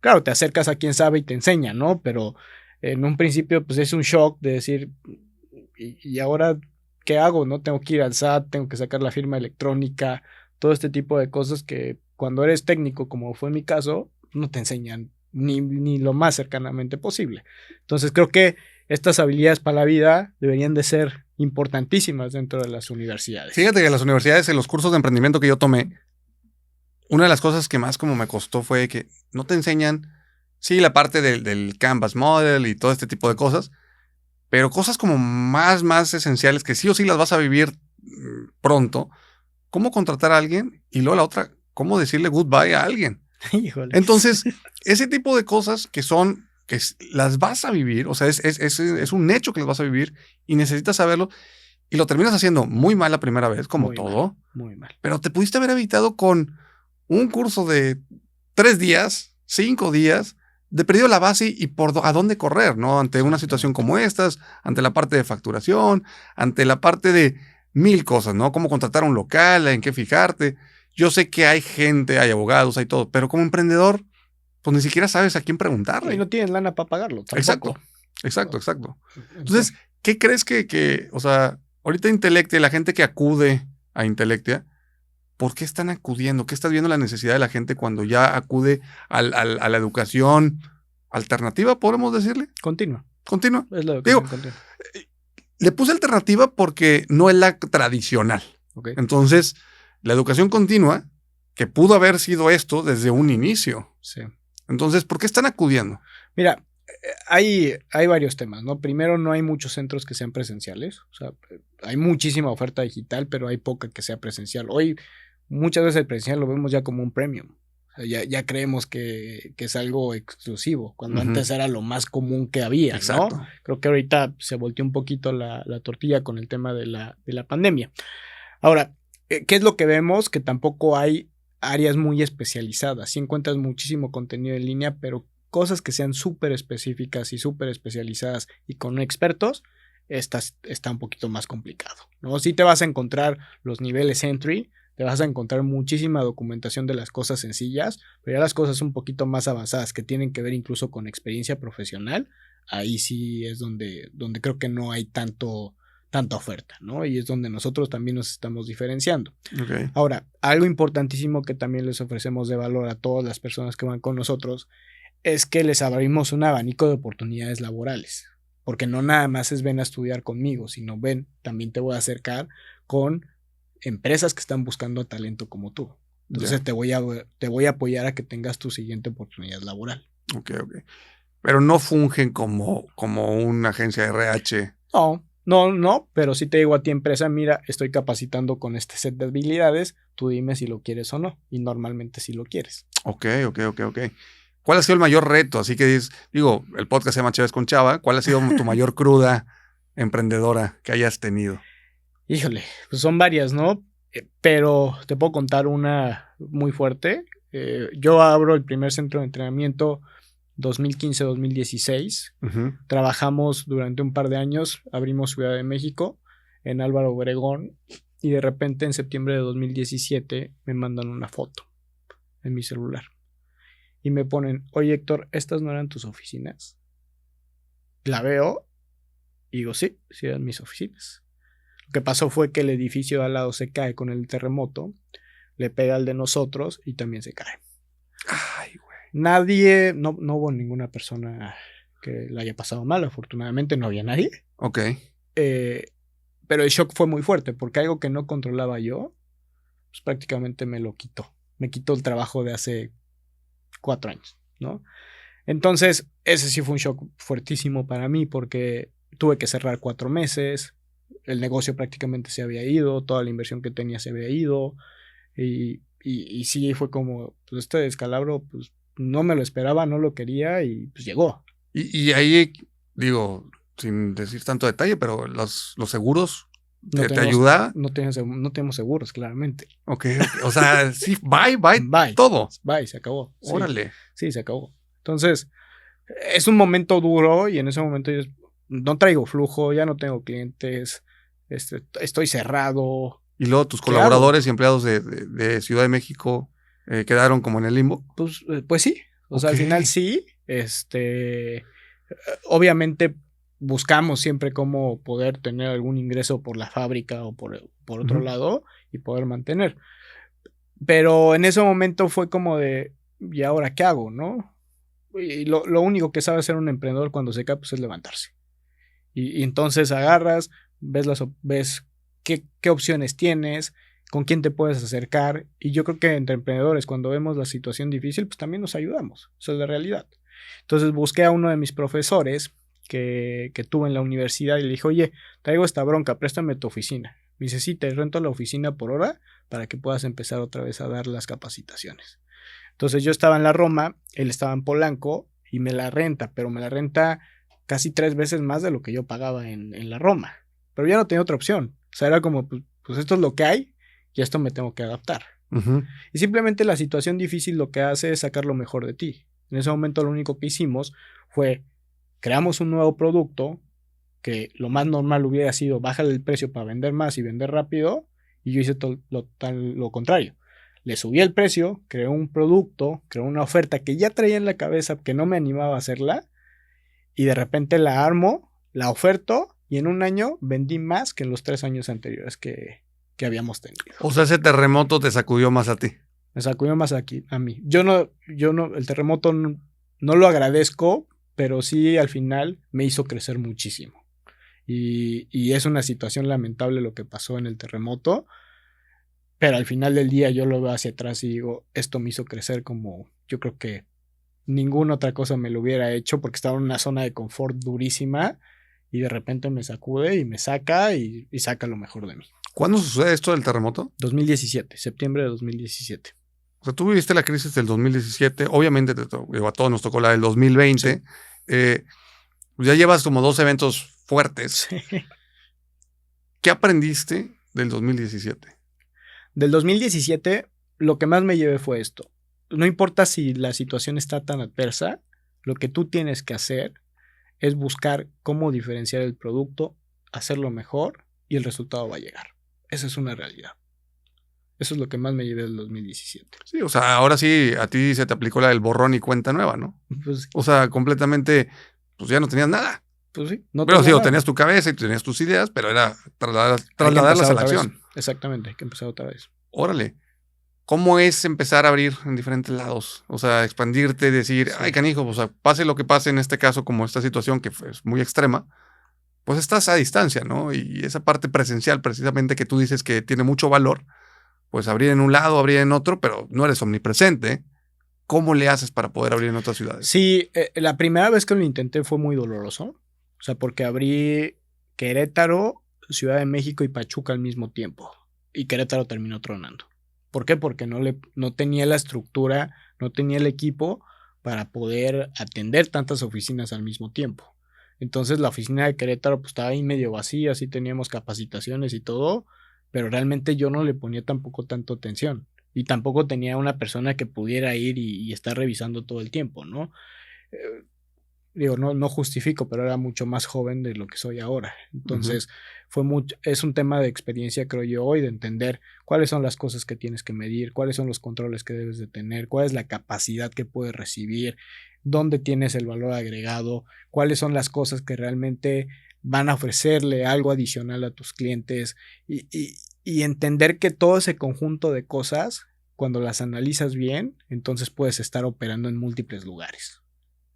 Claro, te acercas a quien sabe y te enseña, ¿no? Pero en un principio, pues es un shock de decir, ¿y ahora qué hago? ¿No? Tengo que ir al SAT, tengo que sacar la firma electrónica, todo este tipo de cosas que cuando eres técnico, como fue mi caso, no te enseñan ni lo más cercanamente posible. Entonces creo que estas habilidades para la vida deberían de ser importantísimas dentro de las universidades. Fíjate que en las universidades, en los cursos de emprendimiento que yo tomé, una de las cosas que más como me costó fue que no te enseñan, sí, la parte del Canvas Model y todo este tipo de cosas, pero cosas como más esenciales que sí o sí las vas a vivir pronto. ¿Cómo contratar a alguien? Y luego la otra, ¿cómo decirle goodbye a alguien? Híjole. Entonces, ese tipo de cosas que las vas a vivir, o sea, es un hecho que las vas a vivir y necesitas saberlo y lo terminas haciendo muy mal la primera vez, como muy todo. Muy mal. Pero te pudiste haber evitado con un curso de 3 días, 5 días, de perdido la base y a dónde correr, ¿no? Ante una situación como estas, ante la parte de facturación, ante la parte de 1000 cosas, ¿no? Cómo contratar un local, en qué fijarte. Yo sé que hay gente, hay abogados, hay todo, pero como emprendedor, pues ni siquiera sabes a quién preguntarle. Y no tienes lana para pagarlo tampoco. Exacto. Entonces, ¿qué crees que, o sea, ahorita Intelectia, la gente que acude a Intelectia, ¿por qué están acudiendo? ¿Qué estás viendo la necesidad de la gente cuando ya acude a la educación alternativa, podemos decirle? Continua. Es la educación continua. Le puse alternativa porque no es la tradicional. Okay. Entonces, la educación continua, que pudo haber sido esto desde un inicio. Sí. Entonces, ¿por qué están acudiendo? Mira, hay varios temas, ¿no? Primero, no hay muchos centros que sean presenciales. O sea, hay muchísima oferta digital, pero hay poca que sea presencial. Hoy muchas veces el presencial lo vemos ya como un premium. O sea, ya creemos que es algo exclusivo, cuando antes era lo más común que había, Exacto. ¿no? Creo que ahorita se volteó un poquito la tortilla con el tema de la pandemia. Ahora, ¿qué es lo que vemos? Que tampoco hay áreas muy especializadas. Sí encuentras muchísimo contenido en línea, pero cosas que sean súper específicas y súper especializadas y con expertos, está un poquito más complicado, ¿no? Sí te vas a encontrar los niveles entry, te vas a encontrar muchísima documentación de las cosas sencillas, pero ya las cosas un poquito más avanzadas que tienen que ver incluso con experiencia profesional, ahí sí es donde creo que no hay tanta oferta, ¿no? Y es donde nosotros también nos estamos diferenciando. Okay. Ahora, algo importantísimo que también les ofrecemos de valor a todas las personas que van con nosotros es que les abrimos un abanico de oportunidades laborales, porque no nada más es ven a estudiar conmigo, sino ven, también te voy a acercar con empresas que están buscando talento como tú. Entonces te voy a apoyar a que tengas tu siguiente oportunidad laboral. Ok. Pero no fungen como una agencia de RH. No, pero sí te digo a ti, empresa, mira, estoy capacitando con este set de habilidades, tú dime si lo quieres o no, y normalmente sí lo quieres. Ok. ¿Cuál ha sido el mayor reto? Así que el podcast se llama Chéves con Chava. ¿Cuál ha sido tu mayor cruda emprendedora que hayas tenido? Híjole, pues son varias, ¿no? Pero te puedo contar una muy fuerte. Yo abro el primer centro de entrenamiento 2015-2016. Trabajamos durante un par de años, abrimos Ciudad de México, en Álvaro Obregón, y de repente en septiembre de 2017 me mandan una foto en mi celular. Y me ponen, oye Héctor, ¿estas no eran tus oficinas? La veo y digo, sí eran mis oficinas. Lo que pasó fue que el edificio de al lado se cae con el terremoto, le pega al de nosotros y también se cae. Ay, güey. Nadie, no hubo ninguna persona que la haya pasado mal, afortunadamente no había nadie. Ok. Pero el shock fue muy fuerte porque algo que no controlaba yo, pues prácticamente me lo quitó. Me quitó el trabajo de hace 4 años, ¿no? Entonces, ese sí fue un shock fuertísimo para mí porque tuve que cerrar 4 meses, el negocio prácticamente se había ido, toda la inversión que tenía se había ido y sí fue como, pues este descalabro, pues no me lo esperaba, no lo quería y pues llegó. Y ahí, sin decir tanto detalle, pero los seguros te ayuda. No tenemos seguros, claramente. Ok. O sea, sí, bye, todo. Bye, se acabó. Órale. Sí, se acabó. Entonces, es un momento duro y en ese momento yo no traigo flujo, ya no tengo clientes, estoy cerrado. Y luego tus colaboradores y empleados de Ciudad de México quedaron como en el limbo. Pues sí. O sea, al final sí. Obviamente buscamos siempre cómo poder tener algún ingreso por la fábrica o por otro lado y poder mantener. Pero en ese momento fue como de, ¿y ahora qué hago, no? Y lo único que sabe hacer un emprendedor cuando se cae pues es levantarse. Y entonces agarras, ves qué opciones tienes, con quién te puedes acercar. Y yo creo que entre emprendedores, cuando vemos la situación difícil, pues también nos ayudamos. Esa es la realidad. Entonces busqué a uno de mis profesores que tuve en la universidad y le dije, oye, traigo esta bronca, préstame tu oficina. Me dice, sí, te rento la oficina por hora para que puedas empezar otra vez a dar las capacitaciones. Entonces yo estaba en la Roma, él estaba en Polanco y me la renta, pero me la renta casi 3 veces más de lo que yo pagaba en la Roma. Pero ya no tenía otra opción. O sea, era como, pues esto es lo que hay y a esto me tengo que adaptar. Y simplemente la situación difícil lo que hace es sacar lo mejor de ti. En ese momento lo único que hicimos fue, creamos un nuevo producto que lo más normal hubiera sido bájale el precio para vender más y vender rápido, y yo hice lo contrario. Le subí el precio, creé un producto, creé una oferta que ya traía en la cabeza que no me animaba a hacerla, y de repente la armo, la oferto, y en un año vendí más que en los 3 años anteriores que habíamos tenido. O sea, ese terremoto te sacudió más a ti. Me sacudió más a mí. Yo no, el terremoto no lo agradezco, pero sí al final me hizo crecer muchísimo. Y es una situación lamentable lo que pasó en el terremoto, pero al final del día yo lo veo hacia atrás y digo, esto me hizo crecer como yo creo que ninguna otra cosa me lo hubiera hecho, porque estaba en una zona de confort durísima y de repente me sacude y me saca y saca lo mejor de mí. ¿Cuándo sucede esto del terremoto? 2017, septiembre de 2017. O sea, tú viviste la crisis del 2017, obviamente a todos nos tocó la del 2020. Sí. Pues ya llevas como 2 eventos fuertes. Sí. ¿Qué aprendiste del 2017? Del 2017, lo que más me llevé fue esto. No importa si la situación está tan adversa, lo que tú tienes que hacer es buscar cómo diferenciar el producto, hacerlo mejor y el resultado va a llegar. Esa es una realidad. Eso es lo que más me llevé del 2017. Sí, o sea, ahora sí a ti se te aplicó la del borrón y cuenta nueva, ¿no? Pues, o sea, completamente, pues ya no tenías nada. Pues sí. No pero sí, nada. Tenías tu cabeza y tenías tus ideas, pero era trasladarlas a la acción. Exactamente, hay que empezar otra vez. Órale. ¿Cómo es empezar a abrir en diferentes lados? O sea, expandirte, decir, sí. Ay, canijo, o sea, pase lo que pase en este caso, como esta situación que es muy extrema, pues estás a distancia, ¿no? Y esa parte presencial, precisamente que tú dices que tiene mucho valor, pues abrir en un lado, abrir en otro, pero no eres omnipresente. ¿Cómo le haces para poder abrir en otras ciudades? Sí, la primera vez que lo intenté fue muy doloroso. O sea, porque abrí Querétaro, Ciudad de México y Pachuca al mismo tiempo. Y Querétaro terminó tronando. ¿Por qué? Porque no tenía la estructura, no tenía el equipo para poder atender tantas oficinas al mismo tiempo. Entonces la oficina de Querétaro pues estaba ahí medio vacía, sí teníamos capacitaciones y todo, pero realmente yo no le ponía tampoco tanto atención. Y tampoco tenía una persona que pudiera ir y estar revisando todo el tiempo, ¿no? Digo, no justifico, pero era mucho más joven de lo que soy ahora. Entonces, es un tema de experiencia, creo yo, hoy, de entender cuáles son las cosas que tienes que medir, cuáles son los controles que debes de tener, cuál es la capacidad que puedes recibir, dónde tienes el valor agregado, cuáles son las cosas que realmente van a ofrecerle algo adicional a tus clientes y entender que todo ese conjunto de cosas, cuando las analizas bien, entonces puedes estar operando en múltiples lugares.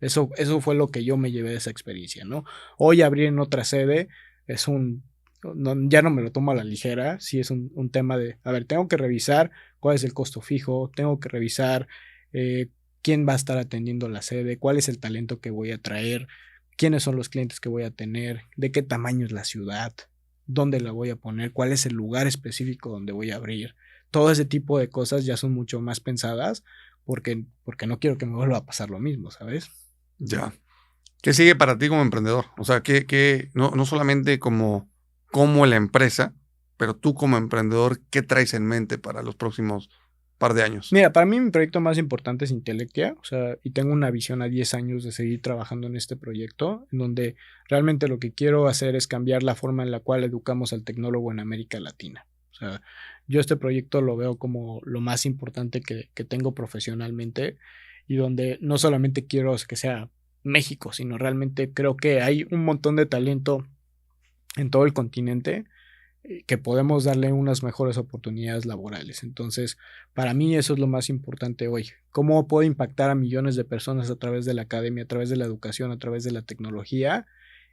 Eso fue lo que yo me llevé de esa experiencia, ¿no? Hoy abrir en otra sede es ya no me lo tomo a la ligera, sí es un tema de, a ver, tengo que revisar cuál es el costo fijo, tengo que revisar quién va a estar atendiendo la sede, cuál es el talento que voy a traer, quiénes son los clientes que voy a tener, de qué tamaño es la ciudad, dónde la voy a poner, cuál es el lugar específico donde voy a abrir. Todo ese tipo de cosas ya son mucho más pensadas porque no quiero que me vuelva a pasar lo mismo, ¿sabes? Ya. ¿Qué sigue para ti como emprendedor? O sea, no solamente como la empresa, pero tú como emprendedor, ¿qué traes en mente para los próximos par de años? Mira, para mí mi proyecto más importante es Intellectia, o sea, y tengo una visión a 10 años de seguir trabajando en este proyecto, en donde realmente lo que quiero hacer es cambiar la forma en la cual educamos al tecnólogo en América Latina. O sea, yo este proyecto lo veo como lo más importante que tengo profesionalmente y donde no solamente quiero que sea México, sino realmente creo que hay un montón de talento en todo el continente que podemos darle unas mejores oportunidades laborales. Entonces, para mí eso es lo más importante hoy. ¿Cómo puedo impactar a millones de personas a través de la academia, a través de la educación, a través de la tecnología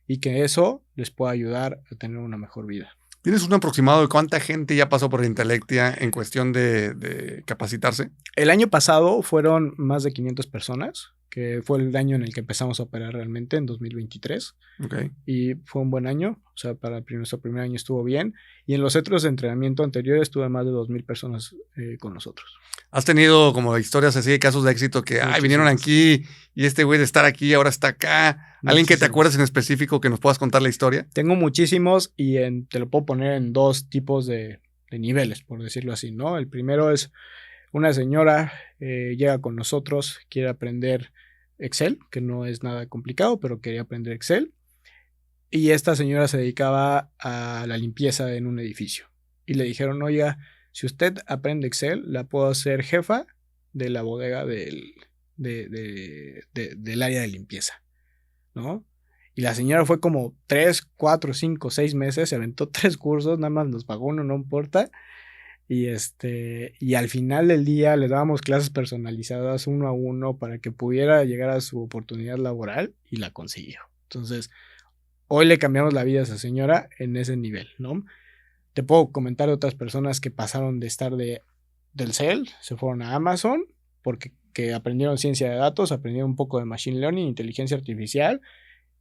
y que eso les pueda ayudar a tener una mejor vida? ¿Tienes un aproximado de cuánta gente ya pasó por Intellectia en cuestión de capacitarse? El año pasado fueron más de 500 personas, que fue el año en el que empezamos a operar realmente, en 2023. Okay. Y fue un buen año, o sea, para nuestro primer año estuvo bien. Y en los centros de entrenamiento anteriores tuve más de 2,000 personas con nosotros. ¿Has tenido como historias así de casos de éxito que vinieron aquí y este güey de estar aquí ahora está acá? ¿Alguien que te acuerdes en específico que nos puedas contar la historia? Tengo muchísimos y te lo puedo poner en 2 tipos de niveles, por decirlo así, ¿no? El primero es una señora llega con nosotros, quiere aprender Excel, que no es nada complicado, pero quería aprender Excel. Y esta señora se dedicaba a la limpieza en un edificio. Y le dijeron, oiga, si usted aprende Excel, la puedo hacer jefa de la bodega del área de limpieza, ¿no? Y la señora fue como 3, 4, 5, 6 meses, se aventó 3 cursos, nada más nos pagó uno, no importa. Y al final del día le dábamos clases personalizadas 1 a 1 para que pudiera llegar a su oportunidad laboral y la consiguió. Entonces, hoy le cambiamos la vida a esa señora en ese nivel, ¿no? Te puedo comentar de otras personas que pasaron de estar del CEL, se fueron a Amazon porque aprendieron ciencia de datos, aprendieron un poco de machine learning, inteligencia artificial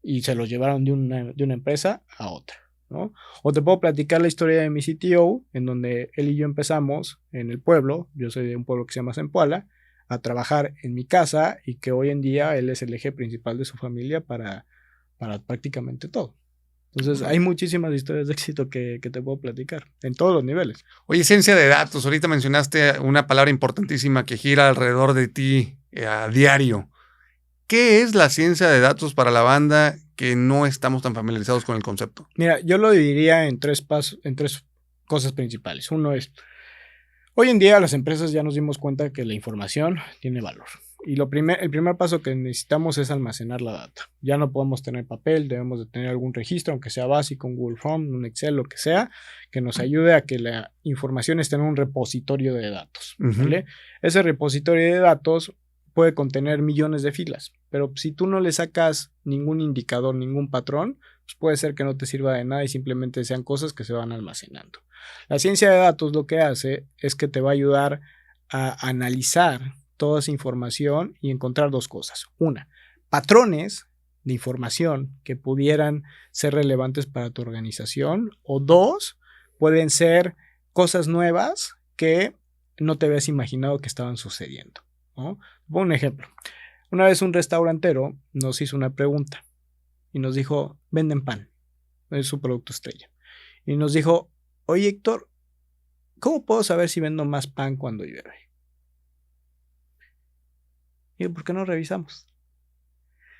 y se los llevaron de una empresa a otra. ¿no? O te puedo platicar la historia de mi CTO, en donde él y yo empezamos en el pueblo, yo soy de un pueblo que se llama Zempoala, a trabajar en mi casa y que hoy en día él es el eje principal de su familia para prácticamente todo. Entonces, hay muchísimas historias de éxito que te puedo platicar en todos los niveles. Oye, ciencia de datos. Ahorita mencionaste una palabra importantísima que gira alrededor de ti a diario. ¿Qué es la ciencia de datos para la banda que no estamos tan familiarizados con el concepto? Mira, yo lo dividiría en tres cosas principales. Uno es, hoy en día las empresas ya nos dimos cuenta que la información tiene valor. Y el primer paso que necesitamos es almacenar la data. Ya no podemos tener papel, debemos de tener algún registro, aunque sea básico, un Google Form, un Excel, lo que sea, que nos ayude a que la información esté en un repositorio de datos. ¿Vale? Ese repositorio de datos puede contener millones de filas, pero si tú no le sacas ningún indicador, ningún patrón, pues puede ser que no te sirva de nada y simplemente sean cosas que se van almacenando. La ciencia de datos lo que hace es que te va a ayudar a analizar toda esa información y encontrar dos cosas. Una, patrones de información que pudieran ser relevantes para tu organización. O dos, pueden ser cosas nuevas que no te habías imaginado que estaban sucediendo, ¿no? Pongo un ejemplo. Una vez un restaurantero nos hizo una pregunta y nos dijo, venden pan, es su producto estrella. Y nos dijo, oye Héctor, ¿cómo puedo saber si vendo más pan cuando llueve? Y ¿por qué no revisamos?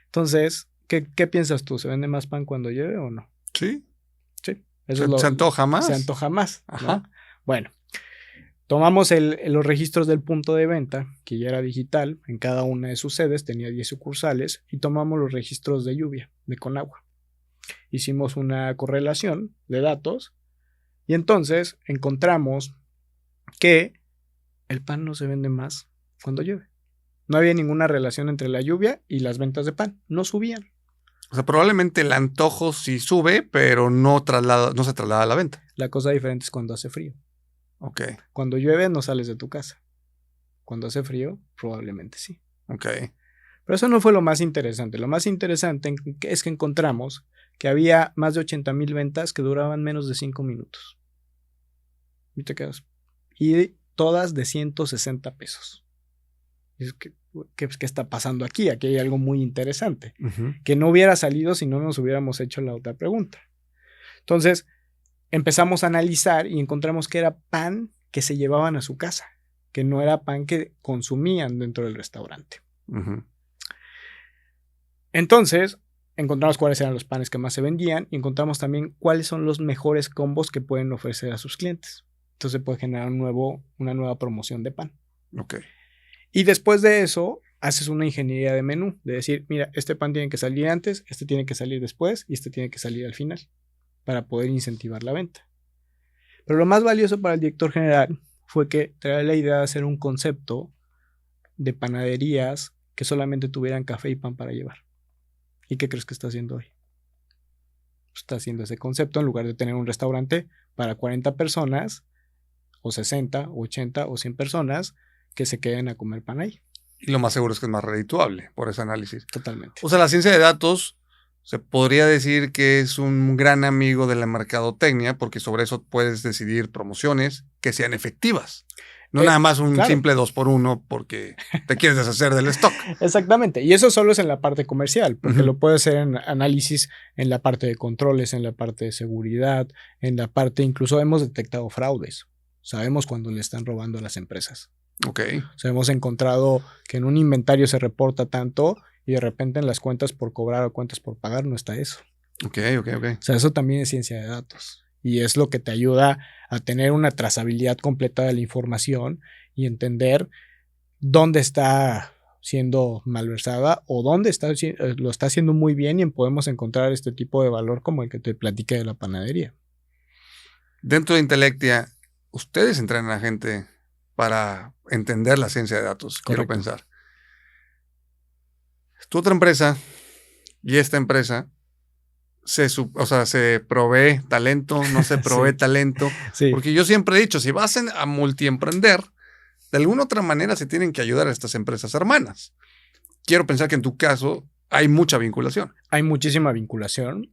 Entonces, ¿qué piensas tú? ¿Se vende más pan cuando llueve o no? Sí. Sí. ¿Se antoja más? Se antoja más. Ajá. ¿No? Bueno, tomamos los registros del punto de venta, que ya era digital, en cada una de sus sedes, tenía 10 sucursales, y tomamos los registros de lluvia, de Conagua. Hicimos una correlación de datos, y entonces encontramos que el pan no se vende más cuando llueve. No había ninguna relación entre la lluvia y las ventas de pan. No subían. O sea, probablemente el antojo sí sube, pero no se traslada a la venta. La cosa diferente es cuando hace frío. Ok. Cuando llueve no sales de tu casa. Cuando hace frío, probablemente sí. Ok. Pero eso no fue lo más interesante. Lo más interesante es que encontramos que había más de 80,000 ventas que duraban menos de 5 minutos. Y te quedas. Y todas de 160 pesos. ¿Qué está pasando aquí? Aquí hay algo muy interesante. Que no hubiera salido si no nos hubiéramos hecho la otra pregunta. Entonces, empezamos a analizar y encontramos que era pan que se llevaban a su casa, que no era pan que consumían dentro del restaurante. Entonces, encontramos cuáles eran los panes que más se vendían y encontramos también cuáles son los mejores combos que pueden ofrecer a sus clientes. Entonces, se puede generar una nueva promoción de pan. Ok. Y después de eso, haces una ingeniería de menú, de decir, mira, este pan tiene que salir antes, este tiene que salir después y este tiene que salir al final, para poder incentivar la venta. Pero lo más valioso para el director general fue que traía la idea de hacer un concepto de panaderías que solamente tuvieran café y pan para llevar. ¿Y qué crees que está haciendo hoy? Está haciendo ese concepto en lugar de tener un restaurante para 40 personas, o 60, o 80, o 100 personas que se queden a comer pan ahí. Y lo más seguro es que es más redituable por ese análisis. Totalmente. O sea, la ciencia de datos se podría decir que es un gran amigo de la mercadotecnia porque sobre eso puedes decidir promociones que sean efectivas. No nada más un simple 2x1 porque te quieres deshacer del stock. Exactamente. Y eso solo es en la parte comercial, porque lo puedes hacer en análisis en la parte de controles, en la parte de seguridad, en la parte, incluso hemos detectado fraudes. Sabemos cuando le están robando a las empresas. Ok. O sea, hemos encontrado que en un inventario se reporta tanto y de repente en las cuentas por cobrar o cuentas por pagar no está eso. Ok. O sea, eso también es ciencia de datos. Y es lo que te ayuda a tener una trazabilidad completa de la información y entender dónde está siendo malversada o dónde lo está haciendo muy bien y podemos encontrar este tipo de valor como el que te platiqué de la panadería. Dentro de Intelectia, ustedes entrenan a gente para entender la ciencia de datos. Correcto. Quiero pensar. Tu otra empresa y esta empresa se provee talento, no se provee Sí. talento. Sí. Porque yo siempre he dicho, si vas a multiemprender, de alguna otra manera se tienen que ayudar a estas empresas hermanas. Quiero pensar que en tu caso hay mucha vinculación. Hay muchísima vinculación.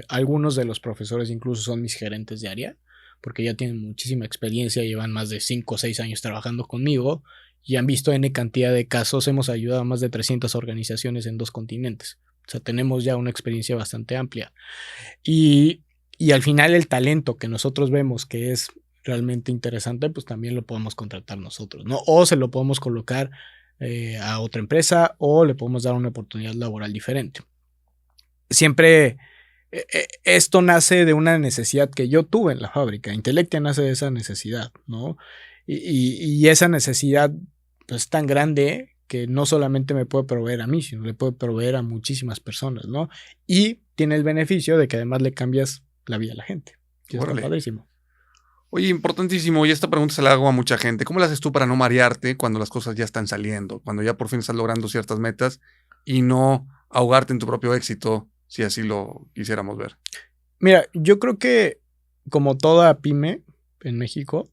Algunos de los profesores incluso son mis gerentes de área, porque ya tienen muchísima experiencia, llevan más de 5 o 6 años trabajando conmigo y han visto N cantidad de casos. Hemos ayudado a más de 300 organizaciones en 2 continentes. O sea, tenemos ya una experiencia bastante amplia. Y al final el talento que nosotros vemos que es realmente interesante, pues también lo podemos contratar nosotros, ¿no? O se lo podemos colocar a otra empresa o le podemos dar una oportunidad laboral diferente. Siempre esto nace de una necesidad que yo tuve en la fábrica. Intellectia nace de esa necesidad, ¿no? Y esa necesidad pues, es tan grande que no solamente me puede proveer a mí, sino le puede proveer a muchísimas personas, ¿no? Y tiene el beneficio de que además le cambias la vida a la gente. Y eso está padrísimo. Oye, importantísimo, y esta pregunta se la hago a mucha gente. ¿Cómo le haces tú para no marearte cuando las cosas ya están saliendo, cuando ya por fin estás logrando ciertas metas y no ahogarte en tu propio éxito, si así lo quisiéramos ver? Mira, yo creo que como toda pyme en México,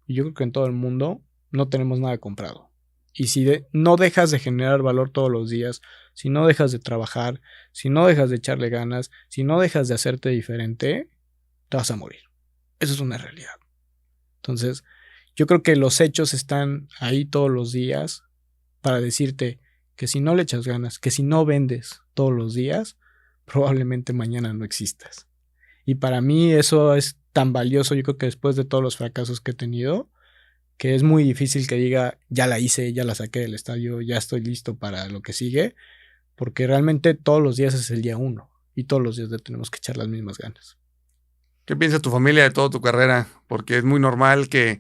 y yo creo que en todo el mundo, no tenemos nada comprado. Y si no dejas de generar valor todos los días, si no dejas de trabajar, si no dejas de echarle ganas, si no dejas de hacerte diferente, te vas a morir. Eso es una realidad. Entonces, yo creo que los hechos están ahí todos los días para decirte que si no le echas ganas, que si no vendes todos los días, probablemente mañana no existas. Y para mí eso es tan valioso, yo creo que después de todos los fracasos que he tenido, que es muy difícil que diga, ya la hice, ya la saqué del estadio, ya estoy listo para lo que sigue, porque realmente todos los días es el día 1 y todos los días le tenemos que echar las mismas ganas. ¿Qué piensa tu familia de toda tu carrera? Porque es muy normal que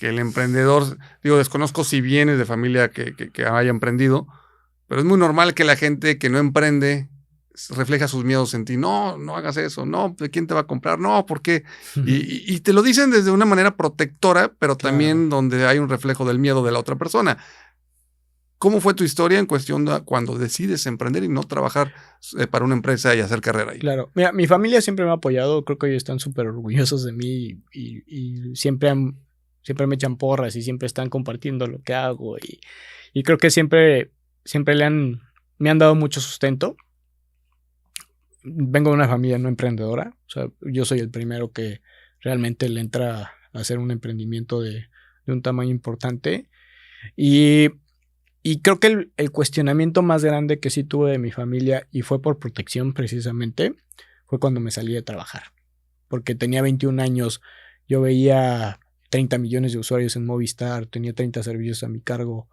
el emprendedor, digo, desconozco si vienes de familia que haya emprendido, pero es muy normal que la gente que no emprende refleja sus miedos en ti. No, no hagas eso. No, ¿de quién te va a comprar? No, ¿por qué? Y te lo dicen desde una manera protectora, pero también donde hay un reflejo del miedo de la otra persona. ¿Cómo fue tu historia en cuestión de cuando decides emprender y no trabajar para una empresa y hacer carrera ahí? Claro, mira, mi familia siempre me ha apoyado, creo que ellos están súper orgullosos de mí y siempre me echan porras y siempre están compartiendo lo que hago y creo que siempre me han dado mucho sustento. Vengo de una familia no emprendedora, o sea, yo soy el primero que realmente le entra a hacer un emprendimiento de un tamaño importante y creo que el cuestionamiento más grande que sí tuve de mi familia, y fue por protección precisamente, fue cuando me salí de trabajar. Porque tenía 21 años, yo veía 30 millones de usuarios en Movistar, tenía 30 servicios a mi cargo,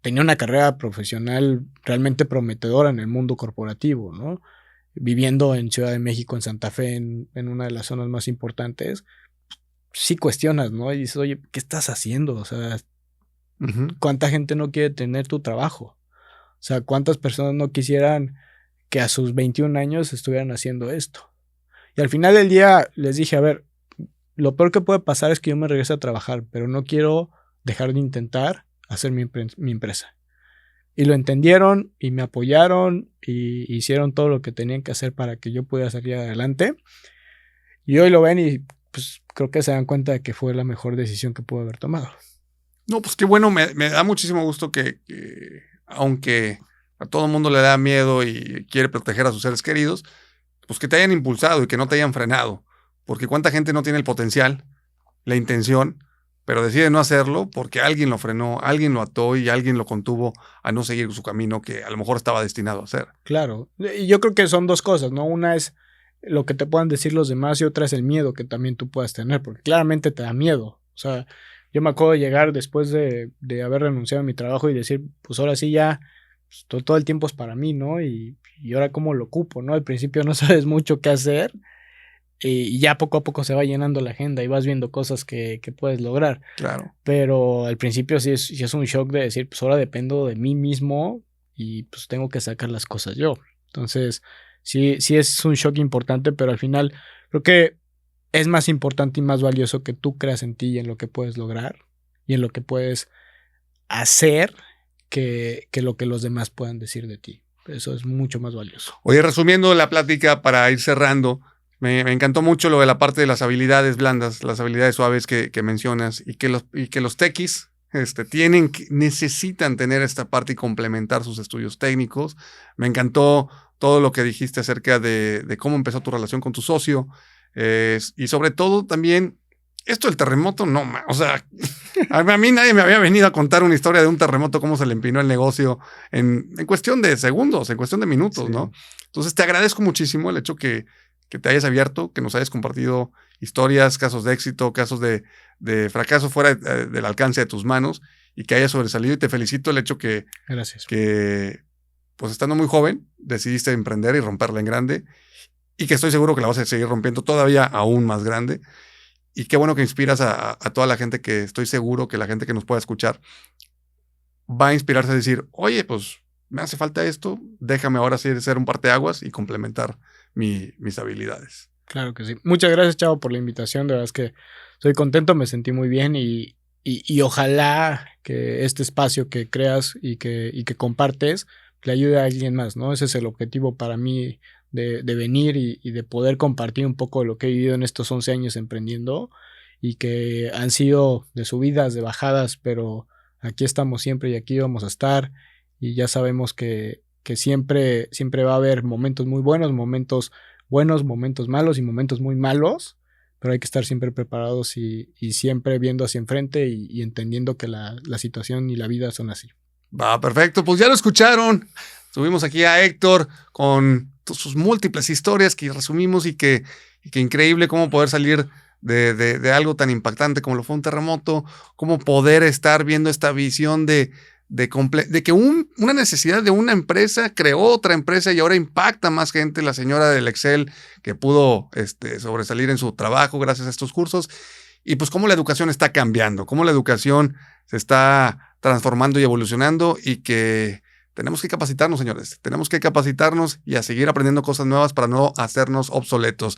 tenía una carrera profesional realmente prometedora en el mundo corporativo, ¿no? Viviendo en Ciudad de México, en Santa Fe, en una de las zonas más importantes, sí cuestionas, ¿no? Y dices, oye, ¿qué estás haciendo? O sea, ¿cuánta gente no quiere tener tu trabajo? O sea, ¿cuántas personas no quisieran que a sus 21 años estuvieran haciendo esto? Y al final del día les dije, a ver, lo peor que puede pasar es que yo me regrese a trabajar, pero no quiero dejar de intentar hacer mi empresa. Y lo entendieron y me apoyaron y hicieron todo lo que tenían que hacer para que yo pudiera salir adelante. Y hoy lo ven y pues creo que se dan cuenta de que fue la mejor decisión que pude haber tomado. No, pues qué bueno, me da muchísimo gusto que aunque a todo el mundo le da miedo y quiere proteger a sus seres queridos, pues que te hayan impulsado y que no te hayan frenado. Porque cuánta gente no tiene el potencial, la intención, pero decide no hacerlo porque alguien lo frenó, alguien lo ató y alguien lo contuvo a no seguir su camino que a lo mejor estaba destinado a hacer. Claro, y yo creo que son dos cosas, ¿no? Una es lo que te puedan decir los demás y otra es el miedo que también tú puedas tener, porque claramente te da miedo. O sea, yo me acuerdo de llegar después de haber renunciado a mi trabajo y decir, pues ahora sí ya, pues, todo el tiempo es para mí, ¿no? Y ahora cómo lo ocupo, ¿no? Al principio no sabes mucho qué hacer y ya poco a poco se va llenando la agenda y vas viendo cosas que puedes lograr. Claro. Pero al principio sí es un shock de decir, pues ahora dependo de mí mismo y pues tengo que sacar las cosas yo. Entonces, sí es un shock importante, pero al final creo que es más importante y más valioso que tú creas en ti y en lo que puedes lograr y en lo que puedes hacer que lo que los demás puedan decir de ti. Eso es mucho más valioso. Oye, resumiendo la plática para ir cerrando, me encantó mucho lo de la parte de las habilidades blandas, las habilidades suaves que mencionas y que los tequis necesitan tener esta parte y complementar sus estudios técnicos. Me encantó todo lo que dijiste acerca de cómo empezó tu relación con tu socio, y sobre todo también, esto del terremoto, no, o sea, a mí nadie me había venido a contar una historia de un terremoto, cómo se le empinó el negocio en cuestión de segundos, en cuestión de minutos, sí, ¿no? Entonces te agradezco muchísimo el hecho que te hayas abierto, que nos hayas compartido historias, casos de éxito, casos de fracaso fuera del alcance de tus manos, y que hayas sobresalido, y te felicito el hecho que, gracias, que pues estando muy joven, decidiste emprender y romperla en grande, y que estoy seguro que la vas a seguir rompiendo todavía aún más grande. Y qué bueno que inspiras a toda la gente, que estoy seguro que la gente que nos pueda escuchar va a inspirarse a decir, oye, pues me hace falta esto, déjame ahora sí ser un parteaguas y complementar mis habilidades. Claro que sí. Muchas gracias, Chavo, por la invitación. De verdad es que estoy contento, me sentí muy bien y ojalá que este espacio que creas y que compartes le ayude a alguien más, ¿no? Ese es el objetivo para mí de venir y de poder compartir un poco de lo que he vivido en estos 11 años emprendiendo, y que han sido de subidas, de bajadas, pero aquí estamos siempre y aquí vamos a estar, y ya sabemos que siempre va a haber momentos muy buenos, momentos malos y momentos muy malos, pero hay que estar siempre preparados y siempre viendo hacia enfrente y entendiendo que la situación y la vida son así. Va, perfecto, pues ya lo escucharon. Tuvimos aquí a Héctor con sus múltiples historias que resumimos, y que increíble cómo poder salir de algo tan impactante como lo fue un terremoto, cómo poder estar viendo esta visión de que una necesidad de una empresa creó otra empresa y ahora impacta más gente. La señora del Excel que pudo sobresalir en su trabajo gracias a estos cursos, y pues cómo la educación está cambiando, cómo la educación se está transformando y evolucionando, y que tenemos que capacitarnos, señores. Tenemos que capacitarnos y a seguir aprendiendo cosas nuevas para no hacernos obsoletos.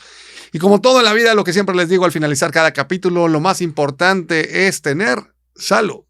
Y como todo en la vida, lo que siempre les digo al finalizar cada capítulo, lo más importante es tener salud.